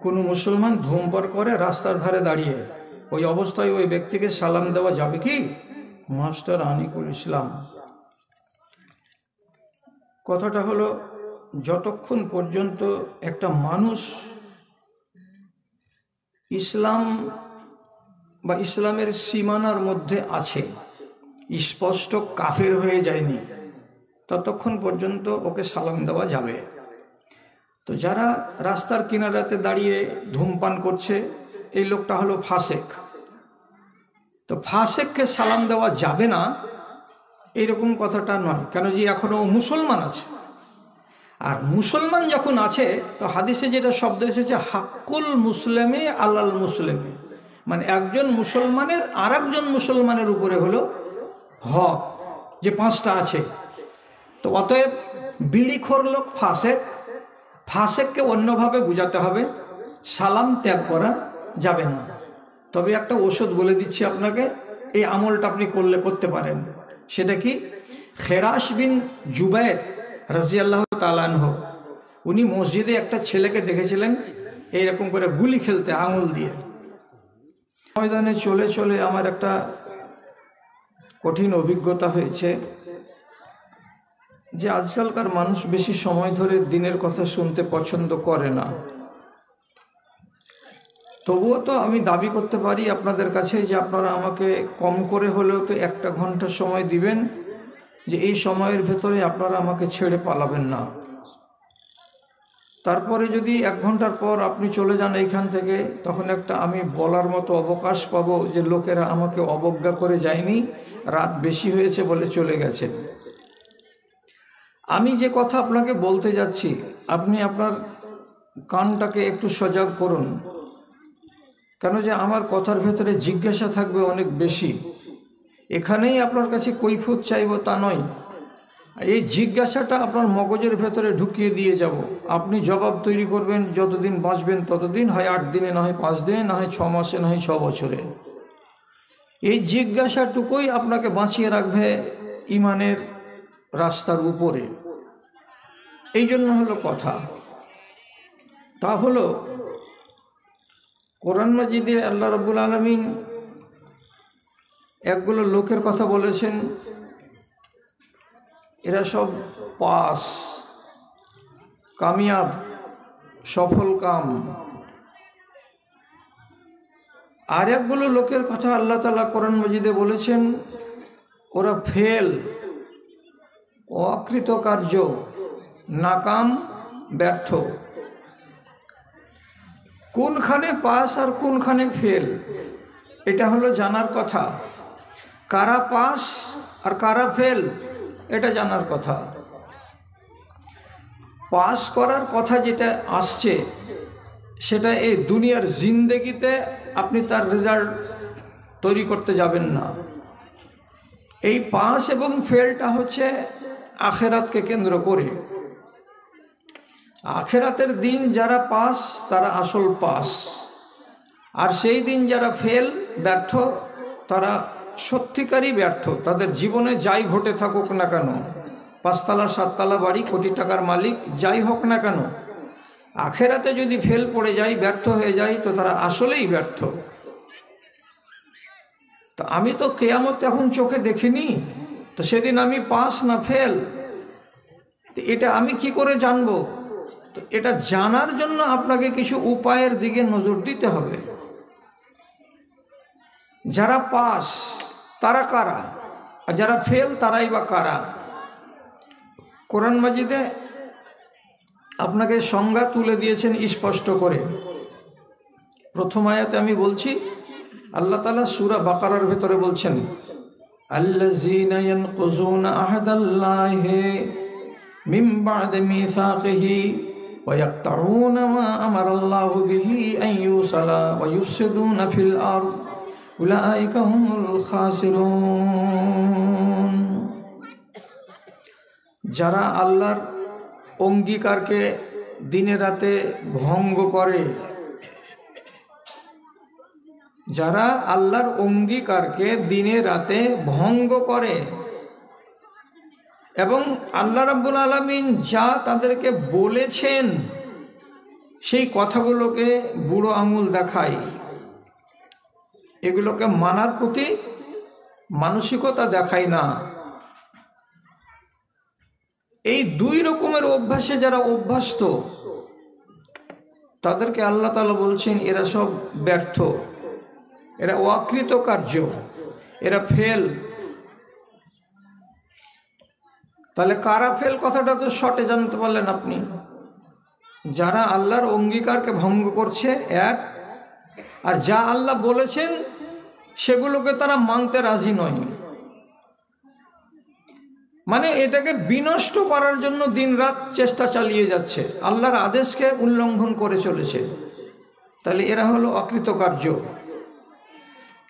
কোনো মুসলমান ধূমপান করে রাস্তার ধারে দাঁড়িয়ে, ওই অবস্থায় ওই ব্যক্তিকে সালাম দেওয়া যাবে কি? মাস্টার আনিকুল ইসলাম, কথাটা হলো, যতক্ষণ পর্যন্ত একটা মানুষ ইসলাম বা ইসলামের সীমানার মধ্যে আছে, স্পষ্ট কাফের হয়ে যায়নি, ততক্ষণ পর্যন্ত ওকে সালাম দেওয়া যাবে। তো যারা রাস্তার কিনারাতে দাঁড়িয়ে ধূমপান করছে, এই লোকটা হলো ফাসেক। তো ফাসেককে সালাম দেওয়া যাবে না এইরকম কথাটা নয়, কেন যে এখনো মুসলমান আছে। আর মুসলমান যখন আছে, তো হাদিসে যেটা শব্দ এসেছে হাক্কুল মুসলিমে আলাল মুসলিমে, মানে একজন মুসলমানের আর একজন মুসলমানের উপরে হলো হক, যে পাঁচটা আছে। তো অতএব বিড়িখোর লোক ফাসেক, ফাসেককে অন্যভাবে বুঝাতে হবে, সালাম ত্যাগ করা যাবে না। তবে একটা ওষুধ বলে দিচ্ছি আপনাকে, এই আমলটা আপনি করতে পারেন। সেটা কি? খেরাস বিন জুবায়ের রাদিয়াল্লাহু তাআলা আনহু, উনি মসজিদে একটা ছেলেকে দেখেছিলেন এইরকম করে গুলি খেলতে আঙুল দিয়ে। ময়দানে চলে চলে আমার একটা কঠিন অভিজ্ঞতা হয়েছে যে আজকালকার মানুষ বেশি সময় ধরে দিনের কথা শুনতে পছন্দ করে না। তবুও তো আমি দাবি করতে পারি আপনাদের কাছে যে আপনারা আমাকে কম করে হলেও তো 1 ঘন্টা সময় দিবেন, যে এই সময়ের ভেতরে আপনারা আমাকে ছেড়ে পালাবেন না। তারপরে যদি 1 ঘন্টার পর আপনি চলে যান এইখান থেকে, তখন একটা আমি বলার মতো অবকাশ পাবো যে লোকেরা আমাকে অবজ্ঞা করে যায়নি, রাত বেশি হয়েছে বলে চলে গেছেন। আমি যে কথা আপনাকে বলতে যাচ্ছি, আপনি আপনার কানটাকে একটু সজাগ করুন, কেন যে আমার কথার ভেতরে জিজ্ঞাসা থাকবে অনেক বেশি। এখানেই আপনার কাছে কৈফিয়ত চাইব তা নয়, এই জিজ্ঞাসাটা আপনার মগজের ভেতরে ঢুকিয়ে দিয়ে যাব। আপনি জবাব তৈরি করবেন, যতদিন বাঁচবেন ততদিন, হয় 8 দিনে, না হয় 5 দিনে, না হয় 6 মাসে, না হয় 6 বছরে। এই জিজ্ঞাসাটুকুই আপনাকে বাঁচিয়ে রাখবে ইমানের রাস্তার উপরে। এই জন্য হলো কথা। তা হলো কোরআন মাজিদে আল্লাহ রাব্বুল আলামিন একগুলো লোকের কথা বলেছেন, এরা সব পাস, কামিয়াব, সফল কাম। আর একগুলো লোকের কথা আল্লাহ তাআলা কোরআন মাজিদে বলেছেন, ওরা ফেল, অকৃতকার্য, নাকাম, ব্যর্থ। কোনখানে পাস আর কোনখানে ফেল, এটা হলো জানার কথা। কারা পাস আর কারা ফেল, এটা জানার কথা। পাস করার কথা যেটা আসছে, সেটা এই দুনিয়ার জিন্দেগিতে আপনি তার রেজাল্ট তৈরি করতে যাবেন না। এই পাস এবং ফেলটা হচ্ছে আখেরাতকে কেন্দ্র করে। আখেরাতের দিন যারা পাস, তারা আসল পাস। আর সেই দিন যারা ফেল, ব্যর্থ, তারা সত্যিকারই ব্যর্থ। তাদের জীবনে যাই ঘটে থাকুক না কেন, 5 তলা 7 তলা বাড়ি, কোটি টাকার মালিক, যাই হোক না কেন, আখেরাতে যদি ফেল পড়ে যায়, ব্যর্থ হয়ে যায়, তো তারা আসলেই ব্যর্থ। তো আমি তো কিয়ামত এখন চোখে দেখিনি, তো সেদিন আমি পাস না ফেল, তো এটা আমি কি করে জানবো? তো এটা জানার জন্য আপনাকে কিছু উপায়ের দিকে নজর দিতে হবে। যারা পাস তারা কারা, আর যারা ফেল তারাই বা কারা? কোরআন মাজিদে আপনাকে সংজ্ঞা তুলে দিয়েছেন স্পষ্ট করে। প্রথম আয়াতে আমি বলছি, আল্লাহ তাআলা সূরা বাকারার ভেতরে বলছেন, আল্লাযীনা ইয়ানকুযুনা আহাদাল্লাহি মিন বা'দি মিসাকিহি ওয়া ইয়াকতাউনা মা আমারাল্লাহু বিহি আন ইউসালা ওয়া ইউফসিদুনা ফিল আরদ উলাইকা হুমুল খাসিরুন। যারা আল্লাহর অঙ্গীকারকে দিনে রাতে ভঙ্গ করে, যারা আল্লাহর অঙ্গীকারকে দিনে রাতে ভঙ্গ করে এবং আল্লাহ রাব্বুল আলামিন যা তাদেরকে বলেছেন সেই কথাগুলোকে বুড়ো আঙুল দেখায়, এগুলোকে মানার প্রতি মানসিকতা দেখায় না। এই দুই রকমের অভ্যাসে যারা অভ্যস্ত তাদেরকে আল্লাহ তাআলা বলছেন এরা সব ব্যর্থ, এরা অকৃতকার্য, এরা ফেল। তাহলে কারা ফেল কথাটা তো শর্টে জানতে পারলেন আপনি। যারা আল্লাহর অঙ্গীকারকে ভঙ্গ করছে এক, আর যা আল্লাহ বলেছেন সেগুলোকে তারা মানতে রাজি নয়, মানে এটাকে বিনষ্ট করার জন্য দিনরাত চেষ্টা চালিয়ে যাচ্ছে, আল্লাহর আদেশকে উল্লঙ্ঘন করে চলেছে। তাহলে এরা হলো অকৃতকার্য।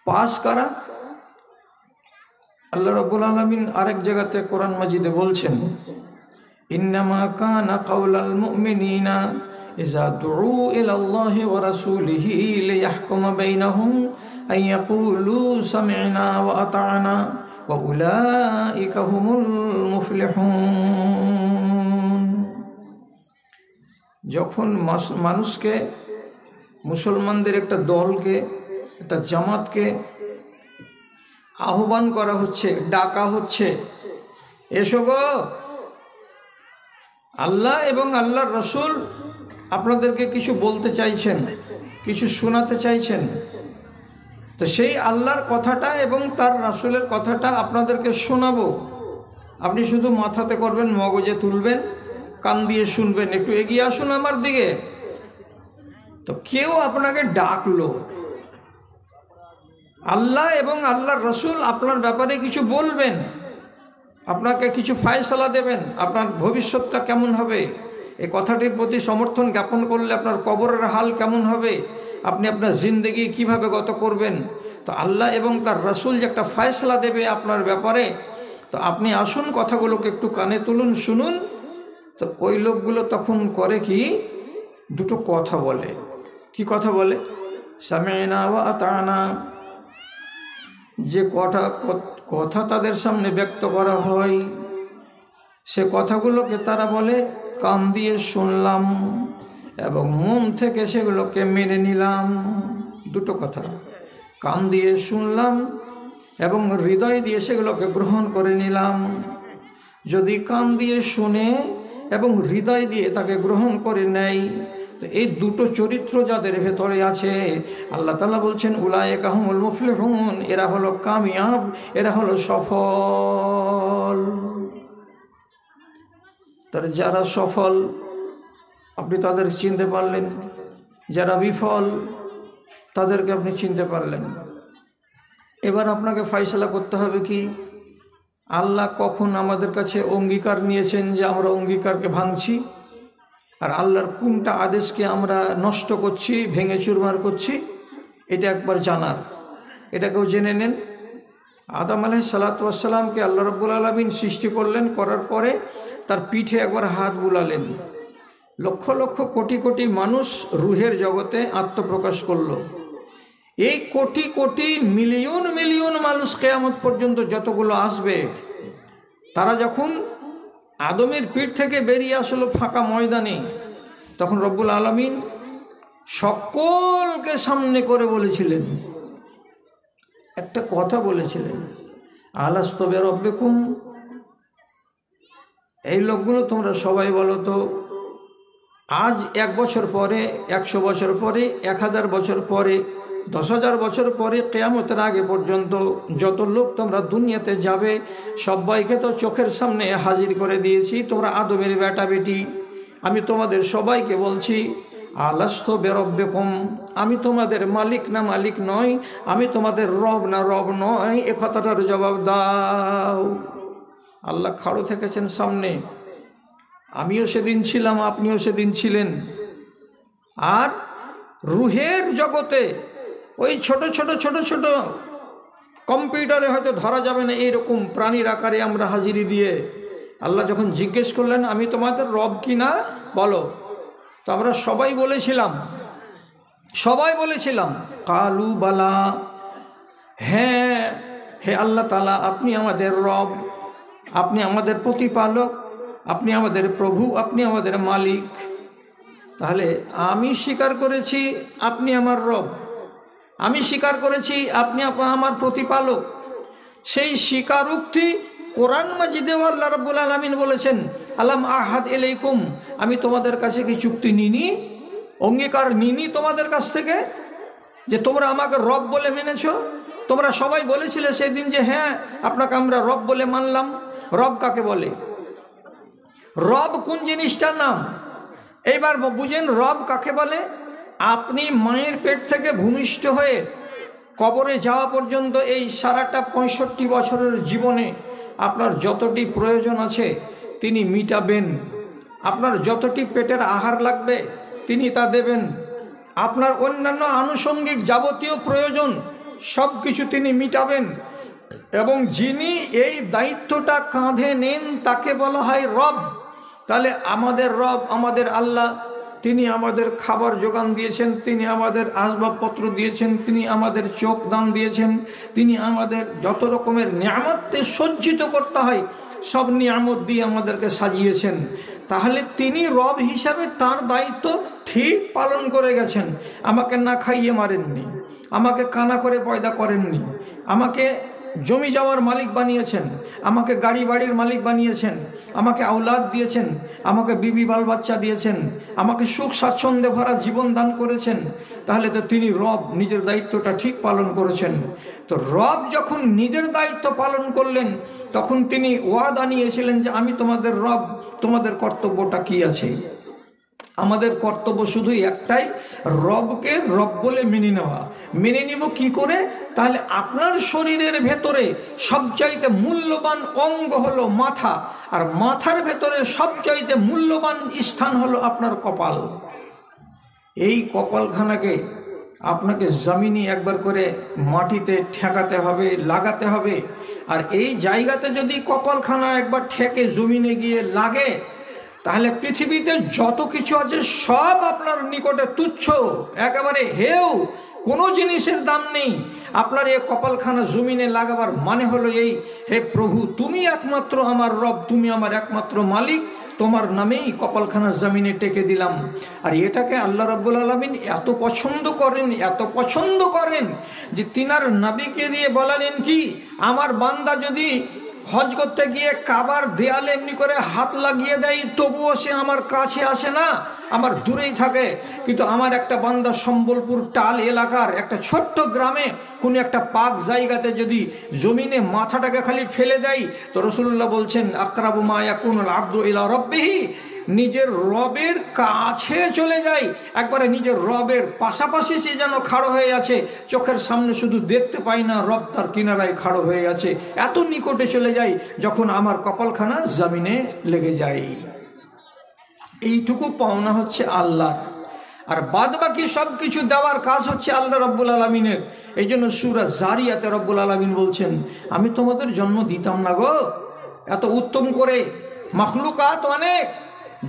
পাস কারা? আল্লাহ রাব্বুল আলামিন আরেক জায়গাতে কোরআন মাজিদে বলছেন, ইন্নামা কানা কাওলাল মুমিনিনা ইযা দুউ ইলাল্লাহি ওয়া রাসূলিহি লিয়াহকুমা বাইনাহুম আন ইয়াকুলু সামি'না ওয়া আতা'না ওয়া উলাইকা হুমুল মুফলিহুন। যখন মানুষকে, মুসলমানদের একটা দলকে, একটা জামাতকে আহ্বান করা হচ্ছে, ডাকা হচ্ছে, এসো গো, আল্লাহ এবং আল্লাহর রসুল আপনাদেরকে কিছু বলতে চাইছেন, কিছু শোনাতে চাইছেন, তো সেই আল্লাহর কথাটা এবং তার রাসূলের কথাটা আপনাদেরকে শোনাবো। আপনি শুধু মাথাতে করবেন, মগজে তুলবেন, কান দিয়ে শুনবেন, একটু এগিয়ে আসুন আমার দিকে। তো কেউ আপনাকে ডাকলো, আল্লাহ এবং আল্লাহর রসুল আপনার ব্যাপারে কিছু বলবেন, আপনাকে কিছু ফায়সালা দেবেন, আপনার ভবিষ্যৎটা কেমন হবে, এই কথাটির প্রতি সমর্থন জ্ঞাপন করলে আপনার কবরের হাল কেমন হবে, আপনি আপনার জিন্দেগি কিভাবে গত করবেন। তো আল্লাহ এবং তার রসুল যে একটা ফায়সালা দেবে আপনার ব্যাপারে, তো আপনি আসুন, কথাগুলোকে একটু কানে তুলুন, শুনুন। তো ওই লোকগুলো তখন করে কি, দুটো কথা বলে। কি কথা বলে? সামি'না ওয়া আতা'না। যে কথা তাদের সামনে ব্যক্ত করা হয়, সে কথাগুলোকে তারা বলে কান দিয়ে শুনলাম এবং মন থেকে সেগুলোকে মেনে নিলাম। দুটো কথা, কান দিয়ে শুনলাম এবং হৃদয় দিয়ে সেগুলোকে গ্রহণ করে নিলাম। যদি কান দিয়ে শুনে এবং হৃদয় দিয়ে তাকে গ্রহণ করে নেয়, তো এই দুটো চরিত্র যাদের ভেতরে আছে, আল্লাহ তাআলা বলছেন উলাইকা হুমুল মুফলিহুন, এরা হলো কামিয়াব, এরা হলো সফল। তারা যারা সফল আপনি তাদের চিনতে পারলেন, যারা বিফল তাদেরকে আপনি চিনতে পারলেন। এবার আপনাকে ফয়সালা করতে হবে কি, আল্লাহ কখন আমাদের কাছে অঙ্গীকার নিয়েছেন যে আমরা অঙ্গীকারকে ভাঙছি, আর আল্লাহর কোনটা আদেশকে আমরা নষ্ট করছি, ভেঙে চুরমার করছি, এটা একবার জানার, এটাকেও জেনে নেন। আদম আলাইহিস সালাতু ওয়াস সালামকে আল্লাহ রাব্বুল আলামিন সৃষ্টি করলেন, করার পরে তার পিঠে একবার হাত বুলালেন। লক্ষ লক্ষ কোটি কোটি মানুষ রুহের জগতে আত্মপ্রকাশ করলো। এই কোটি কোটি মিলিয়ন মিলিয়ন মানুষ কিয়ামত পর্যন্ত যতগুলো আসবে, তারা যখন আদমের পিঠ থেকে বেরিয়ে আসলো ফাঁকা ময়দানে, তখন রব্বুল আলামিন সকলকে সামনে করে বলেছিলেন, একটা কথা বলেছিলেন, আলাস্তু বিরাব্বিকুম। এই লোকগুলো তোমরা সবাই বলো তো, আজ 1 বছর পরে, 100 বছর পরে, 1000 বছর পরে, 10,000 বছর পরে, কিয়ামতের আগে পর্যন্ত যত লোক তোমরা দুনিয়াতে যাবে, সবাইকে তো চোখের সামনে হাজির করে দিয়েছি, তোমরা আদমের বেটা বেটি। আমি তোমাদের সবাইকে বলছি, আলাস্তু বিরাব্বিকুম, আমি তোমাদের মালিক না মালিক নয়, আমি তোমাদের রব না রব নয়, এ কথাটার জবাব দাও। আল্লাহ খাড়ো থেকেছেন সামনে, আমিও সেদিন ছিলাম, আপনিও সেদিন ছিলেন। আর রুহের জগতে ওই ছোট ছোট ছোট ছোট কম্পিউটারে হয়তো ধরা যাবে না এইরকম প্রাণীর আকারে আমরা হাজিরি দিয়ে আল্লাহ যখন জিজ্ঞেস করলেন আমি তোমাদের রব কি না বলো, তো আমরা সবাই বলেছিলাম কালু বালা, হ্যাঁ হে আল্লাহ তাআলা, আপনি আমাদের রব, আপনি আমাদের প্রতিপালক, আপনি আমাদের প্রভু, আপনি আমাদের মালিক। তাহলে আমি স্বীকার করেছি আপনি আমার রব, আমি স্বীকার করেছি আপনি আমার প্রতিপালক। সেই স্বীকারোক্তি কোরআন মাজিদেও আল্লাহ রাব্বুল আলামিন বলেছেন, আলাম আহাদ ইলাইকুম, আমি তোমাদের কাছে কি চুক্তি নিনি, অঙ্গীকার নিনি তোমাদের কাছ থেকে, যে তোমরা আমাকে রব বলে মেনেছো? তোমরা সবাই বলেছিলে সেদিন যে হ্যাঁ আপনাকে আমরা রব বলে মানলাম। রব কাকে বলে? রব কোন জিনিসটার নাম? এইবার বুঝেন রব কাকে বলে। আপনি মায়ের পেট থেকে ভূমিষ্ঠ হয়ে কবরে যাওয়া পর্যন্ত এই সারাটা 65 বছরের জীবনে আপনার যতটি প্রয়োজন আছে তিনি মিটাবেন। আপনার যতটি পেটের আহার লাগবে তিনি তা দেবেন। আপনার অন্যান্য আনুষঙ্গিক যাবতীয় প্রয়োজন সব কিছু তিনি মিটাবেন। এবং যিনি এই দায়িত্বটা কাঁধে নেন তাকে বলা হয় রব। তাহলে আমাদের রব আমাদের আল্লাহ, তিনি আমাদের খাবার যোগান দিয়েছেন, তিনি আমাদের আসবাবপত্র দিয়েছেন, তিনি আমাদের চোখ দান দিয়েছেন, তিনি আমাদের যত রকমের নিয়ামতকে সজ্জিত করতে হয় সব নিয়ামত দিয়ে আমাদেরকে সাজিয়েছেন। তাহলে তিনি রব হিসাবে তার দায়িত্ব ঠিক পালন করে গেছেন। আমাকে না খাইয়ে মারেননি, আমাকে কানা করে পয়দা করেননি, আমাকে জমি যাওয়ার মালিক বানিয়েছেন, আমাকে গাড়ি বাড়ির মালিক বানিয়েছেন, আমাকে আওলাদ দিয়েছেন, আমাকে বিবি বাল বাচ্চা দিয়েছেন, আমাকে সুখ স্বাচ্ছন্দ্যে ভরা জীবন দান করেছেন। তাহলে তো তিনি রব, নিজের দায়িত্বটা ঠিক পালন করেছেন। তো রব যখন নিজের দায়িত্ব পালন করলেন তখন তিনি ওয়াদা নিয়েছিলেন যে আমি তোমাদের রব, তোমাদের কর্তব্যটা কি আছে? আমাদের কর্তব্য শুধু একটাই, রবকে রব বলে মেনে নেওয়া। মেনে নিব কি করে? তাহলে আপনার শরীরের ভেতরে সবচাইতে মূল্যবান অঙ্গ হলো মাথা, আর মাথার ভেতরে সবচাইতে মূল্যবান স্থান হলো আপনার কপাল। এই কপালখানাকে আপনাকে জমিনে একবার করে মাটিতে ঠেকাতে হবে, লাগাতে হবে। আর এই জায়গাতে যদি কপালখানা একবার ঠেকে জমিনে গিয়ে লাগে তাহলে পৃথিবীতে যত কিছু আছে সব আপনার নিকটে তুচ্ছ, একেবারে হেউ, কোনো জিনিসের দাম নেই। আপনার এই কপালখানা জমিনে লাগাবার মানে হলো এই, হে প্রভু তুমি একমাত্র আমার রব, তুমি আমার একমাত্র মালিক, তোমার নামেই কপালখানা জমিনে টেকে দিলাম। আর এটাকে আল্লাহ রাব্বুল আলামিন এত পছন্দ করেন, এত পছন্দ করেন যে তিনার নবীকে দিয়ে বলালেন কি, আমার বান্দা যদি হজ করতে গিয়ে কাবার দেয়ালে এমনি করে হাত লাগিয়ে দেয় তবুও সে আমার কাছে আসে না, আমার দূরেই থাকে। কিন্তু আমার একটা বান্দা সম্বলপুর টাল এলাকার একটা ছোট্ট গ্রামে কোনো একটা পাক জায়গাতে যদি জমিনে মাথাটাকে খালি ফেলে দেয় তো রাসূলুল্লাহ বলছেন আকরাবু মা ইয়াকুনুল আবদু ইলা রাব্বিহি, নিজের রবের কাছে চলে যায়, একবারে নিজের রবের পাশাপাশি সে যেন খাড়ো হয়ে আছে, চোখের সামনে শুধু দেখতে পাই না, রব তার কিনারায় খাড়ো হয়ে আছে, এত নিকটে চলে যায় যখন আমার কপালখানা জমিনে লেগে যায়। এইটুকু পাওনা হচ্ছে আল্লাহর, আর বাদ বাকি সব কিছু দেওয়ার কাজ হচ্ছে আল্লাহ রব্বুল আলমিনের। এই জন্য সূরা জারিয়াতে রব্বুল আলমিন বলছেন আমি তোমাদের জন্ম দিতাম না গো এত উত্তম করে, মখলুকাত অনেক,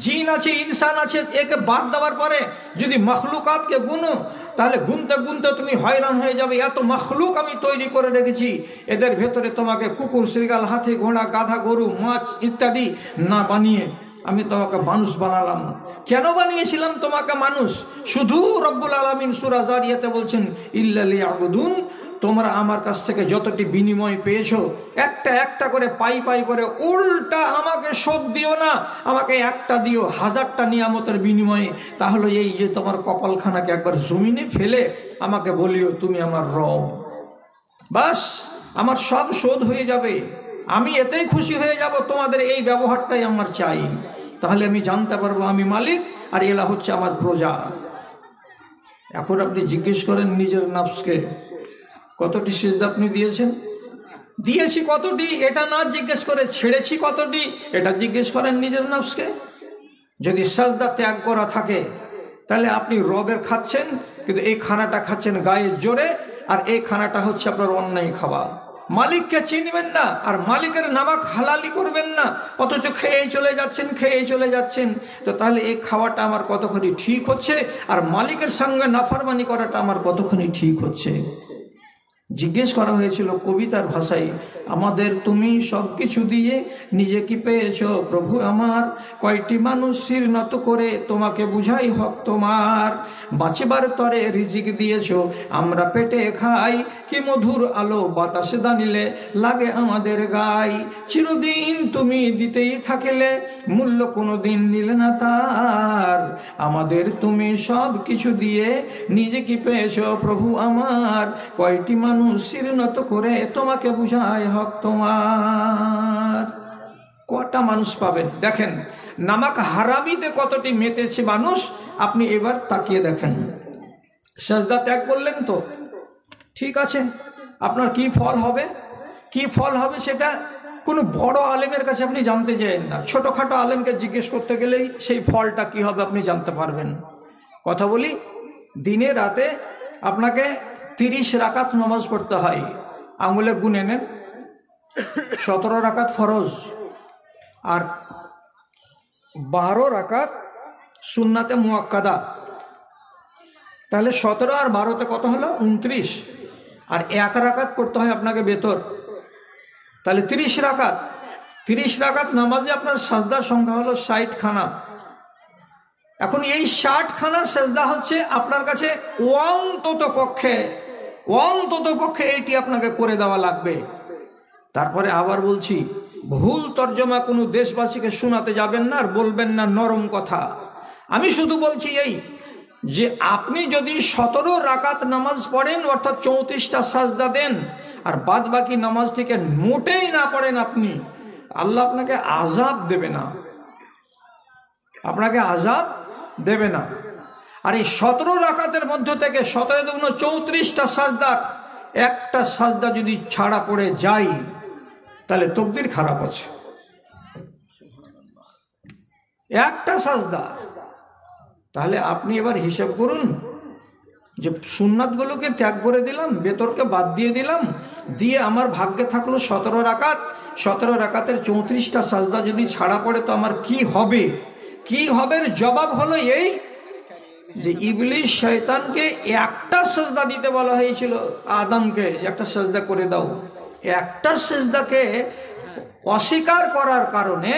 জিন আছে, ইনসান আছে, একে বাদ দেওয়ার পরে যদি মখলুকাতকে গুনো তাহলে গুনতে গুনতে তুমি হয়রান হয়ে যাবে। এত মখলুক আমি তৈরি করে রেখেছি, এদের ভেতরে তোমাকে কুকুর, শৃগাল, হাতি, ঘোড়া, গাধা, গরু, মাছ ইত্যাদি না বানিয়ে আমি তোমাকে মানুষ বানালাম। কেন বানিয়েছিলাম তোমাকে মানুষ? শুধু রব্বুল আলামিন সূরা জারিয়াতে বলছেন ইল্লা লিয়াবুদুন, তোমরা আমার কাছ থেকে যতটি বিনিময় পেয়েছো একটা একটা করে পাই পাই করে উল্টা আমাকে শোধ দিও না, আমাকে একটা দিও 1000টা নিয়ামতের বিনিময়ে। তাহলে এই যে তোমার কপালখানাকে একবার জমিনে ফেলে আমাকে বলিও তুমি আমার রব, বাস আমার সব শোধ হয়ে যাবে, আমি এতেই খুশি হয়ে যাব, তোমাদের এই ব্যবহারটাই আমার চাই। তাহলে আমি জানতে পারবো আমি মালিক আর এলা হচ্ছে আমার প্রজা। এখন আপনি জিজ্ঞেস করেন নিজের নফসকে কতটি সিজদা আপনি দিয়েছেন? দিয়েছি কতটি এটা না জিজ্ঞেস করে ছেড়েছি কতটি এটা জিজ্ঞেস করেন নিজের নফসকে। যদি সাজদা ত্যাগ করা থাকে তাহলে আপনি রবের খাচ্ছেন, কিন্তু এই খানাটা খাচ্ছেন গায়ের জোরে, আর এই খানাটা হচ্ছে আপনার অন্যায় খাবার। মালিককে চিনবেন না আর মালিকের নামাক হালালি করবেন না, অথচ খেয়ে চলে যাচ্ছেন, খেয়ে চলে যাচ্ছেন। তো তাহলে এই খাওয়াটা আমার কতখানি ঠিক হচ্ছে, আর মালিকের সঙ্গে নাফরমানি করাটা আমার কতখানি ঠিক হচ্ছে? জিজ্ঞেস করা হয়েছিল কবিতার ভাষায় আমাদের তুমি সবকিছু দিয়ে নিজে কি পেয়েছো প্রভু আমার, কয়টি মানুষ শির নত করে তোমাকে বুঝাই হক তোমার। বাঁচিবার তরে রিজিক দিয়েছো, আমরা পেটে খাই, কি মধুর আলো বাতাসে দানিলে লাগে আমাদের গাই। চিরদিন তুমি দিতেই থাকিলে, মূল্য কোনো দিন নিলে না তার। আমাদের তুমি সব কিছু দিয়ে নিজে কি পেয়েছো প্রভু আমার, কয়টি মানুষ শির নত করে তোমাকে বুঝায় হক তোমার। কটা মানুষ পাবেন দেখেন, নামাক হারামিতে কতটি মেতেছে মানুষ, আপনি এবার তাকিয়ে দেখেন। সেজদা ত্যাগ করলেন তো ঠিক আছে, আপনার কি ফল হবে? কি ফল হবে সেটা কোনো বড় আলেমের কাছে আপনি জানতে চাইেন না, ছোটখাটো আলেমকে জিজ্ঞেস করতে গেলেই সেই ফলটা কি হবে আপনি জানতে পারবেন। কথা বলি, দিনে রাতে আপনাকে 30 রাকাত নামাজ পড়তে হয়, আঙুলে গুনে নেন। 17 রাকাত ফরজ আর 12 রাকাত সুন্নাতে মুআক্কাদা। তাহলে 17 আর 12তে কত হলো? 29। আর 1 রাকাত পড়তে হয় আপনাকে বেতর, তাহলে 30 রাকাত। 30 রাকাত নামাজে আপনার সাজদার সংখ্যা হলো 60 খানা। এখন এই 60 খানা সাজদা হচ্ছে আপনার কাছে অন্তত পক্ষে এইটি আপনাকে করে দেওয়া লাগবে। তারপরে আবার বলছি, ভুল তর্জমা কোনো দেশবাসীকে শোনাতে যাবেন না, আর বলবেন না নরম কথা। আমি শুধু বলছি এই যে আপনি যদি 17 রাকাত নামাজ পড়েন, অর্থাৎ 34টা সাজদা দেন, আর বাদ বাকি নামাজ থেকে মোটেই না পড়েন, আপনি আল্লাহ আপনাকে আযাব দেবে না, আপনাকে আযাব দেবে না। আর এই 17 রাকাতের মধ্য থেকে 17 দুগুণ 34টা সাজদার একটা সাজদা যদি ছাড়া পড়ে যায়, তাহলে তকদির খারাপ আছে। একটা সাজদা, তাহলে আপনি এবার হিসাব করুন যে সুন্নাতগুলোকে ত্যাগ করে দিলাম, বেতরকে বাদ দিয়ে দিলাম, দিয়ে আমার ভাগ্যে থাকলো 17 রাকাত। 17 রাকাতের 34টা সাজদা যদি ছাড়া পড়ে তো আমার কি হবে? কি হবে? জবাব হলো এই যে ইবলিস শয়তানকে একটা সাজদা দিতে বলা হয়েছিল, আদমকে একটা সাজদা করে দাও। একটা সাজদাকে অস্বীকার করার কারণে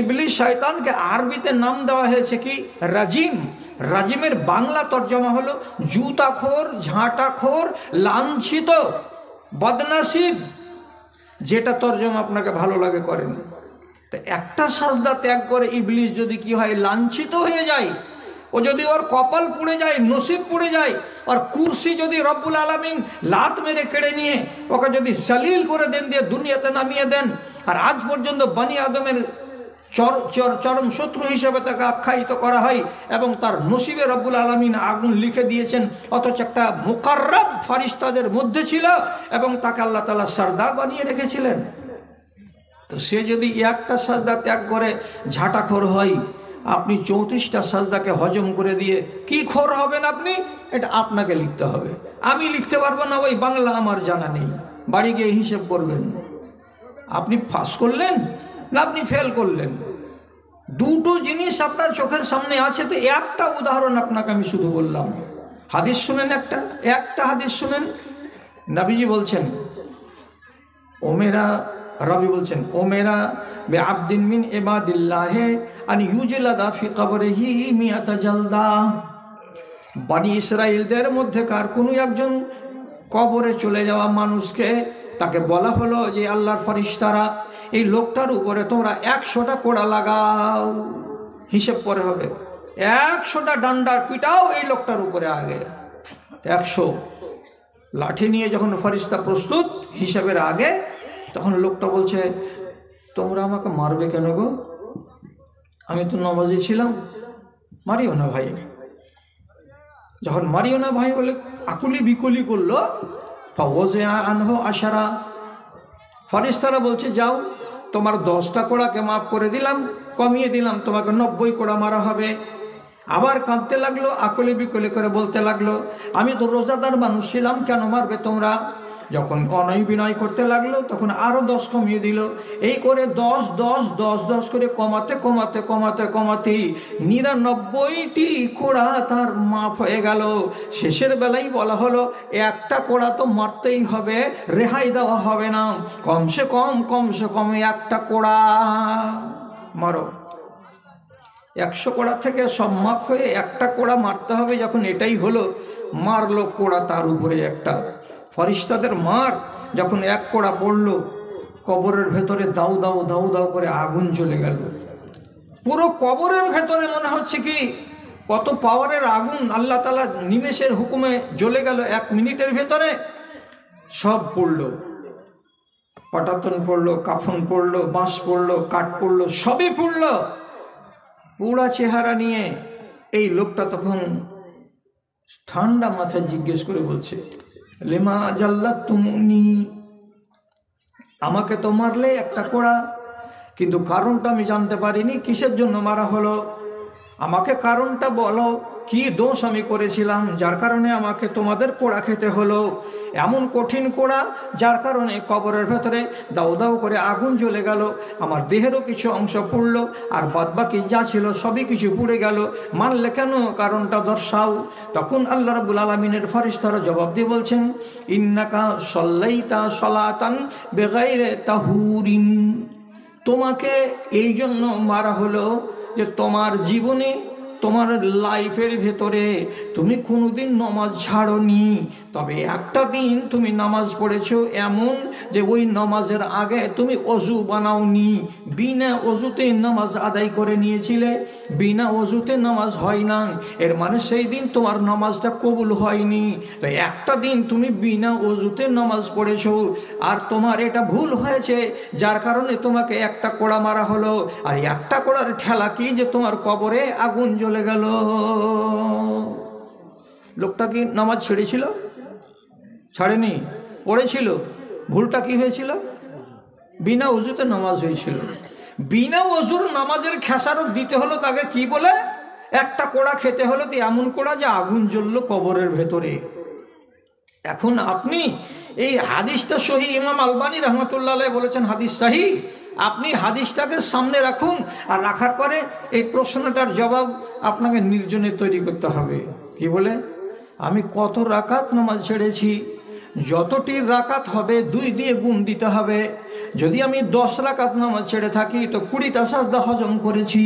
ইবলিস শয়তানকে আরবিতে নাম দেওয়া হয়েছে কি? রাজিম। রাজিমের বাংলা তর্জমা হলো জুতাখোর, ঝাঁটাখোর, লাঞ্ছিত, বদনসিব। যেটা তর্জমা আপনাকে ভালো লাগে করেন। তো একটা সাজদা ত্যাগ করে ইবলিস যদি কি হয়? লাঞ্ছিত হয়ে যায়। ও যদি ওর কপাল পুড়ে যায়, নসিব পুড়ে যায়, আর কুরসি যদি রব্বুল আলামিন লাত মেরে কেড়ে নিয়ে ওকে যদি জলিল করে দেন, দিয়ে দুনিয়াতে নামিয়ে দেন, আর আজ পর্যন্ত বনি আদমের চরম শত্রু হিসেবে তাকে আখ্যায়িত করা হয়, এবং তার নসিবে রব্বুল আলামিন আগুন লিখে দিয়েছেন, অথচ একটা মুকাররব ফারিস্তাদের মধ্যে ছিল এবং তাকে আল্লাহ তাআলা সরদার বানিয়ে রেখেছিলেন। তো সে যদি একটা সাজদা ত্যাগ করে ঝাঁটাখোর হয়, আপনি 34টা সাজদাকে হজম করে দিয়ে কি খোর হবেন আপনি? এটা আপনাকে লিখতে হবে, আমি লিখতে পারবো না, ওই বাংলা আমার জানা নেই। বাড়ি গিয়ে হিসেব করবেন, আপনি পাস করলেন না আপনি ফেল করলেন। দুটো জিনিস আপনার চোখের সামনে আছে। তো একটা উদাহরণ আপনাকে আমি শুধু বললাম। হাদিস শুনেন, একটা হাদিস শুনেন। নবীজি বলছেন, রবি বলছেন, ওমেরা বে আবদিন মিন ইবাদিল্লাহে আন ইউজলাদা ফি কবরিহি মিয়াতা জালদা। বনি ইসরাইলদের মধ্যেকার কোনো একজন কবরে চলে যাওয়া মানুষকে তাকে বলা হলো যে আল্লাহর ফেরেশতারা এই লোকটার উপরে তোমরা 100টা কোড়া লাগাও। হিসেব পরে হবে, 100টা ডান্ডার পিটাও এই লোকটার উপরে। আগে 100 লাঠি নিয়ে যখন ফেরেশতা প্রস্তুত হিসাবের আগে, তখন লোকটা বলছে, তোমরা আমাকে মারবে কেন গো? আমি তো নামাজি ছিলাম, মারিও না ভাই। যখন মারিও না ভাই বলে আকুলি বিকুলি করলো, আশারা, ফেরেশতারা বলছে যাও, তোমার 10টা কোড়াকে মাফ করে দিলাম, কমিয়ে দিলাম, তোমাকে 90 কোড়া মারা হবে। আবার কাঁদতে লাগলো, আকুলি বিকুলি করে বলতে লাগলো, আমি তো রোজাদার মানুষ ছিলাম, কেন মারবে তোমরা? যখন অনয় বিনয় করতে লাগলো তখন আরো 10 কমিয়ে দিল। এই করে 10 10 10 10 করে কমাতে কমাতে কমাতে কমাতে 99টি কোড়া তার মাফ হয়ে গেল। শেষের বেলায় বলা হলো একটা কোড়া তো মারতেই হবে, রেহাই দেওয়া হবে না, কমসে কম একটা কোড়া মারো। 100 কোড়া থেকে সব মাফ হয়ে একটা কোড়া মারতে হবে, যখন এটাই হলো, মারলো কোড়া তার উপরে একটা। ফরিস্তাদের মার যখন এক কোড়া পড়লো, কবরের ভেতরে দাউ দাউ দাউ দাউ করে আগুন জ্বলে গেল। পুরো কবরের ভেতরে মনে হচ্ছে কি কত পাওয়ারের আগুন, আল্লাহ তাআলা নিমেষের হুকুমে জ্বলে গেল 1 মিনিটের ভেতরে। সব পড়লো, পাটাতন পড়লো, কাফন পড়লো, বাঁশ পড়লো, কাঠ পড়লো, সবই পড়লো। পুরা চেহারা নিয়ে এই লোকটা তখন ঠান্ডা মাথায় জিজ্ঞেস করে বলছে, লেমা জাল্লাত তুমনি, আমাকে তো মারলে একটা কোড়া, কিন্তু কারণটা আমি জানতে পারিনি, কিসের জন্য মারা হলো, আমাকে কারণটা বলো, কি দোষ আমি করেছিলাম যার কারণে আমাকে তোমাদের কোড়া খেতে হলো। এমন কঠিন কোড়া যার কারণে কবরের ভেতরে দাউ দাউ করে আগুন জ্বলে গেল, আমার দেহেরও কিছু অংশ পুড়লো, আর বাদবাকি যা ছিল সবই কিছু পুড়ে গেল, মানলে কেন, কারণটা দর্শাও। তখন আল্লাহ রাব্বুল আলামিনের ফেরেশতারা জবাব দিয়ে বলছেন, ইন্নাকা সাল্লাইতা সালাতান বিগাইরি তাহুরিন, তোমাকে এই জন্য মারা হলো যে তোমার জীবনে, তোমার লাইফের ভেতরে তুমি কোনোদিন নামাজ ছাড়োনি, তবে একটা দিন তুমি নামাজ পড়েছো এমন যে ওই নামাজের আগে তুমি অজু বানাওনি, বিনা অজুতে নামাজ আদায় করে নিয়েছিলে, বিনা অজুতে নামাজ হয় না, এর মানে সেই দিন তোমার নামাজটা কবুল হয়নি। তো একটা দিন তুমি বিনা অজুতে নামাজ পড়েছো, আর তোমার এটা ভুল হয়েছে, যার কারণে তোমাকে একটা কোড়া মারা হলো। আর একটা কোড়ার ঠেলা কি যে তোমার কবরে আগুন জ্বলে গেল। লোকটা কি নামাজ ছেড়েছিল? ছাড়েনি, পড়েছিল। ভুলটা কি হয়েছিল? বিনা ওযুতে নামাজ হয়েছিল। বিনা ওযুর নামাজের খেসারত দিতে হলো তাকে কি বলে? একটা কোড়া খেতে হলো, তো এমন কোড়া যে আগুন জ্বললো কবরের ভেতরে। এখন আপনি এই হাদিসটা সহি, ইমাম আলবানী রহমতুল্লাহ আলাইহি বলেছেন হাদিস সহি, আপনি হাদিসটাকে সামনে রাখুন, আর রাখার পরে এই প্রশ্নটার জবাব আপনাকে নির্জনে তৈরি করতে হবে। কি বলে? আমি কত রাকাত নামাজ ছেড়েছি, যতটির রাকাত হবে 2 দিয়ে গুণ দিতে হবে। যদি আমি 10 রাকাত নামাজ ছেড়ে থাকি তো 20টা সাজদা হজম করেছি।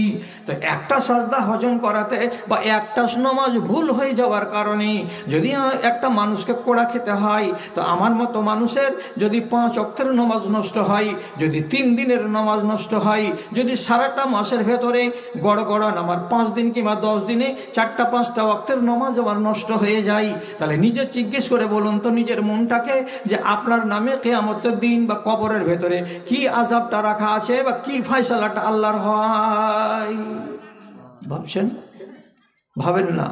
তো একটা সাজদা হজম করাতে বা একটা নামাজ ভুল হয়ে যাওয়ার কারণে যদি একটা মানুষকে কোড়া খেতে হয়, তো আমার মতো মানুষের যদি 5 ওয়াক্তের নামাজ নষ্ট হয়, যদি 3 দিনের নামাজ নষ্ট হয়, যদি সারাটা মাসের ভেতরে গড় আমার 5 দিন কিংবা 10 দিনে 4টা-5টা ওয়াক্তের নামাজ আমার নষ্ট হয়ে যায়, তাহলে নিজে জিজ্ঞেস করে বলুন তো নিজের মনটাকে, যে আপনার নামে কিয়ামতের দিন বা কবরের ভেতরে কি আযাবটা রাখা আছে বা কি ফয়সালাটা আল্লাহর হয়। ভাবছেন? ভাবেন না,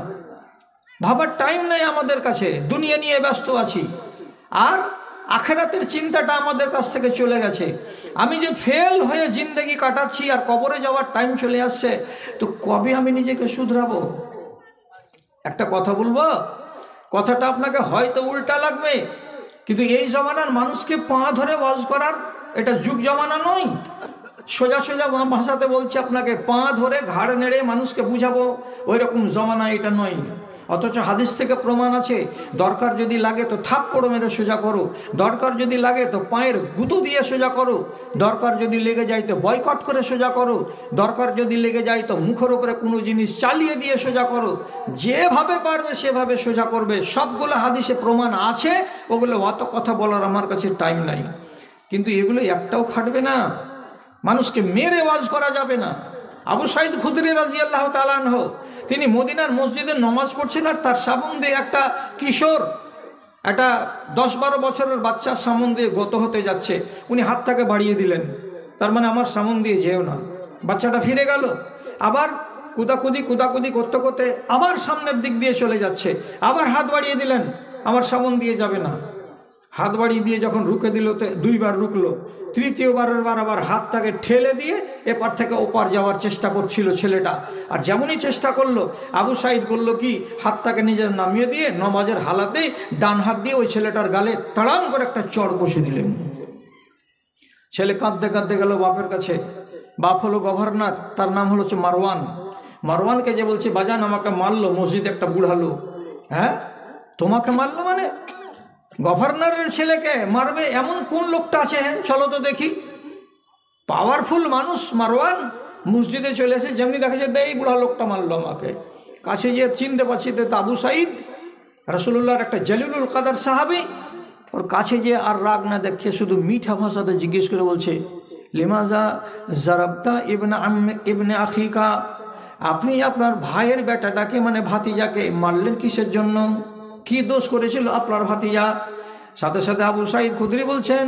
ভাবার টাইম নেই আমাদের কাছে, দুনিয়া নিয়ে ব্যস্ত আছি, আর আখিরাতের চিন্তাটা আমাদের কাছ থেকে চলে গেছে। আমি যে ফেল হয়ে জিন্দেগি কাটাচ্ছি আর কবরে যাওয়ার টাইম চলে আসছে, তো কবে আমি নিজেকে শুধরাবো? একটা কথা বলবো, কথাটা আপনাকে হয়তো উল্টা লাগবে, কিন্তু এই জমানার মানুষকে পা ধরে ওয়াজ করার এটা যুগ জমানা নয়। সোজা সোজা ভাষাতে বলছি আপনাকে, পা ধরে ঘাড় নেড়ে মানুষকে বুঝাবো ওই রকম জমানা এটা নয়। অথচ হাদিস থেকে প্রমাণ আছে, দরকার যদি লাগে তো থাপ্পড় মেরে সোজা করো, দরকার যদি লাগে তো পায়ের গুঁতো দিয়ে সোজা করো, দরকার যদি লেগে যায় তো বয়কট করে সোজা করো, দরকার যদি লেগে যায় তো মুখের উপরে কোনো জিনিস চালিয়ে দিয়ে সোজা করো, যেভাবে পারবে সেভাবে সোজা করবে। সবগুলো হাদিসে প্রমাণ আছে, ওগুলো অত কথা বলার আমার কাছে টাইম নাই। কিন্তু এগুলো একটাও খাটবে না, মানুষকে মেরে ওয়াজ করা যাবে না। আবু সাঈদ খুদরি রাদিয়াল্লাহু তাআলা আনহু, তিনি মদিনার মসজিদে নামাজ পড়ছেন, আর তার সামনে দিয়ে একটা কিশোর, একটা 10-12 বছরের বাচ্চার সামনে দিয়ে গত হতে যাচ্ছে। উনি হাতটাকে বাড়িয়ে দিলেন, তার মানে আমার সামনে দিয়ে যেও না। বাচ্চাটা ফিরে গেল, আবার কুদাকুদি করতে করতে আবার সামনের দিক দিয়ে চলে যাচ্ছে, আবার হাত বাড়িয়ে দিলেন, আমার সামনে দিয়ে যাবে না। হাত বাড়িয়ে দিয়ে যখন রুকে দিল তো দুইবার রুকলো, তৃতীয়বারের বার আবার হাতটাকে ঠেলে দিয়ে এপার থেকে ওপার যাওয়ার চেষ্টা করছিল ছেলেটা। আর যেমনই চেষ্টা করলো, আবু সাইদ বলল কি, হাতটাকে নিজের নামিয়ে দিয়ে নমাজের হালাতেই ডান হাত দিয়ে ওই ছেলেটার গালে তাড়াম করে একটা চড় কষে দিলেন। ছেলে কাঁদতে কাঁদতে গেল বাপের কাছে। বাপ হলো গভর্নর, তার নাম হলো মারওয়ান। মারওয়ানকে যে বলছে, বাজান আমাকে মারলো, মসজিদে একটা বুড়া লোক। হ্যাঁ, তোমাকে মারলো মানে? গভর্নরের ছেলেকে মারবে এমন কোন লোকটা আছে? হ্যাঁ, চলো তো দেখি। পাওয়ারফুল মানুষ মারওয়ান মসজিদে চলে এসে যেমনি দেখেছে, এই বুড়া লোকটা মারলো আমাকে। কাছে গিয়ে চিনতে পারছি তো আবু সাইদ, রাসূলুল্লাহর একটা জলিলুল কাদার সাহাবী। ওর কাছে গিয়ে আর রাগ না দেখে শুধু মিঠা ভাষাতে জিজ্ঞেস করে বলছে, লিমাজা জারাবতা ইবনে আখিকা, আপনি আপনার ভাইয়ের বেটাটাকে মানে ভাতিজাকে মারলেন কিসের জন্য? কি দোষ করেছিল আপনার ভাতিজা? সাথে সাথে আবু সাইদ খুদরি বলছেন,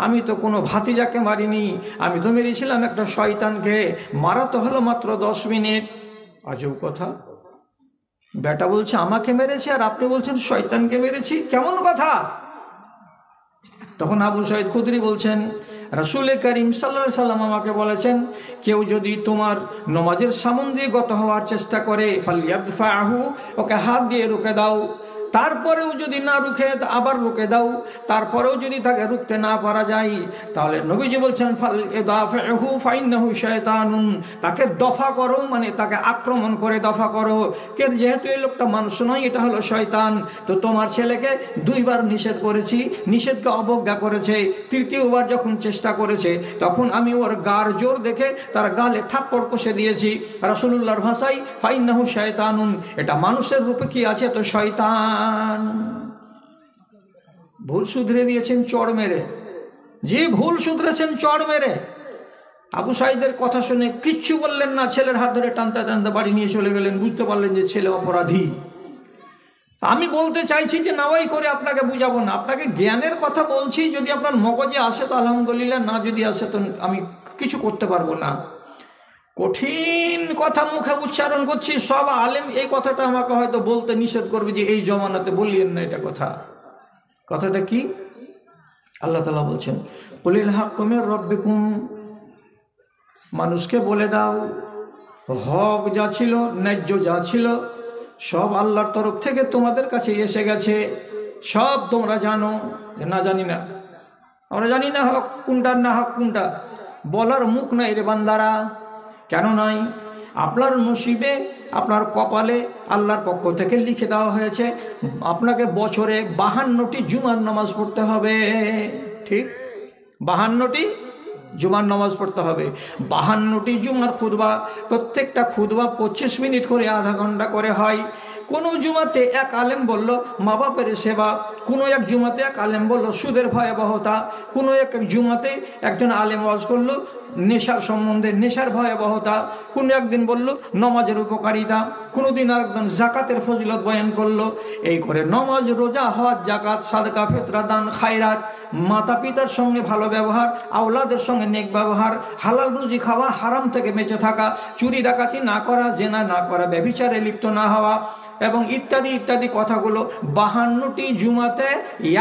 আমি তো কোনো ভাতিজাকে মারিনি, আমি তো মেরেছিলাম একটা শয়তানকে। মারা তো হলো মাত্র 10 মিনিট। আজব কথা, বেটা বলছে আমাকে মেরেছে আর আপনি বলছেন শয়তানকে মেরেছি, কেমন কথা? তখন আবু সাইদ খুদরি বলছেন, রাসূল করিম সাল্লাল্লাহু আলাইহি সাল্লাম আমাকে বলেছেন, কেউ যদি তোমার নমাজের সামন দিয়ে গত হওয়ার চেষ্টা করে, ফালইয়াদফাহু, ওকে হাত দিয়ে রুকে দাও। তারপরেও যদি না রুখে আবার রুকে দাও। তারপরেও যদি তাকে রুখতে না পারা যায়, তাহলে নবীজি বলছেন ফালইদাফিহু ফাইন্নাহু শায়তানুন, তাকে দফা করো, মানে তাকে আক্রমণ করে দফা করো। কে যেহেতু এই লোকটা মানুষ নয়, এটা হলো শয়তান। তো তোমার ছেলেকে 2 বার নিষেধ করেছি, নিষেধকে অবজ্ঞা করেছে। তৃতীয়বার যখন চেষ্টা করেছে, তখন আমি ওর গার জোর দেখে তার গালে থাপ্পড় কষে দিয়েছি। রাসূলুল্লাহর ভাষায় ফাইন্নাহু শায়তানুন, এটা মানুষের রূপে কি আছে? তো শয়তান। ভুল শুধরে দিয়েছেন চড় মেরে, যে ভুল শুধরেছেন চড় মেরে। আবু সাইদের কথা শুনে কিচ্ছু বললেন না, ছেলের হাত ধরে টানতে টানতে বাড়ি নিয়ে চলে গেলেন। বুঝতে পারলেন যে ছেলে অপরাধী। আমি বলতে চাইছি যে নাওয়াই করে আপনাকে বুঝাবো না, আপনাকে জ্ঞানের কথা বলছি। যদি আপনার মগজে আসে তো আলহামদুলিল্লাহ, না যদি আসে তো আমি কিছু করতে পারবো না। কঠিন কথা মুখে উচ্চারণ করছি, সব আলেম এই কথাটা আমাকে হয়তো বলতে নিষেধ করবে যে এই জমানাতে বলিয়েন না এটা কথা। কথাটা কি? আল্লাহ তাআলা বলছেন, কুলিল হাক্কু মির রাব্বিকুম, মানুষকে বলে দাও হক যা ছিল, ন্যায্য যা ছিল, সব আল্লাহর তরফ থেকে তোমাদের কাছে এসে গেছে। সব তোমরা জানো। না জানি না, আমরা জানি না হক কোনটা না হক কোনটা, বলার মুখ নাই রে বান্দারা। কেন নাই? আপনার নসিবে, আপনার কপালে আল্লাহর পক্ষ থেকে লিখে দেওয়া হয়েছে আপনাকে বছরে 52টি জুমার নামাজ পড়তে হবে। ঠিক, 52টি জুমার নামাজ পড়তে হবে। 52টি জুমার খুতবা, প্রত্যেকটা খুতবা 25 মিনিট করে, আধা ঘন্টা করে হয়। কোনো জুমাতে এক আলেম বলল মা বাপের সেবা, কোনো এক জুমাতে এক আলেম বলল সুদের ভয়াবহতা, কোনো এক জুমাতে একজন আলেম ওয়াজ করলো নেশার সম্বন্ধে, নেশার ভয়াবহতা, কোনো একদিন বলল নমাজের উপকারিতা, কোনো দিন আরেকজন জাকাতের ফজিলত বয়ান করলো। এই করে নমাজ, রোজা, হজ, জাকাত, সাদকা, ফিতরা, দান, খায়রাত, মাতা পিতার সঙ্গে ভালো ব্যবহার, আওলাদের সঙ্গে নেক ব্যবহার, হালাল রুজি খাওয়া, হারাম থেকে বেঁচে থাকা, চুরি ডাকাতি না করা, জেনা না করা, ব্যভিচারে লিপ্ত না হওয়া এবং ইত্যাদি ইত্যাদি কথাগুলো 52টি জুমাতে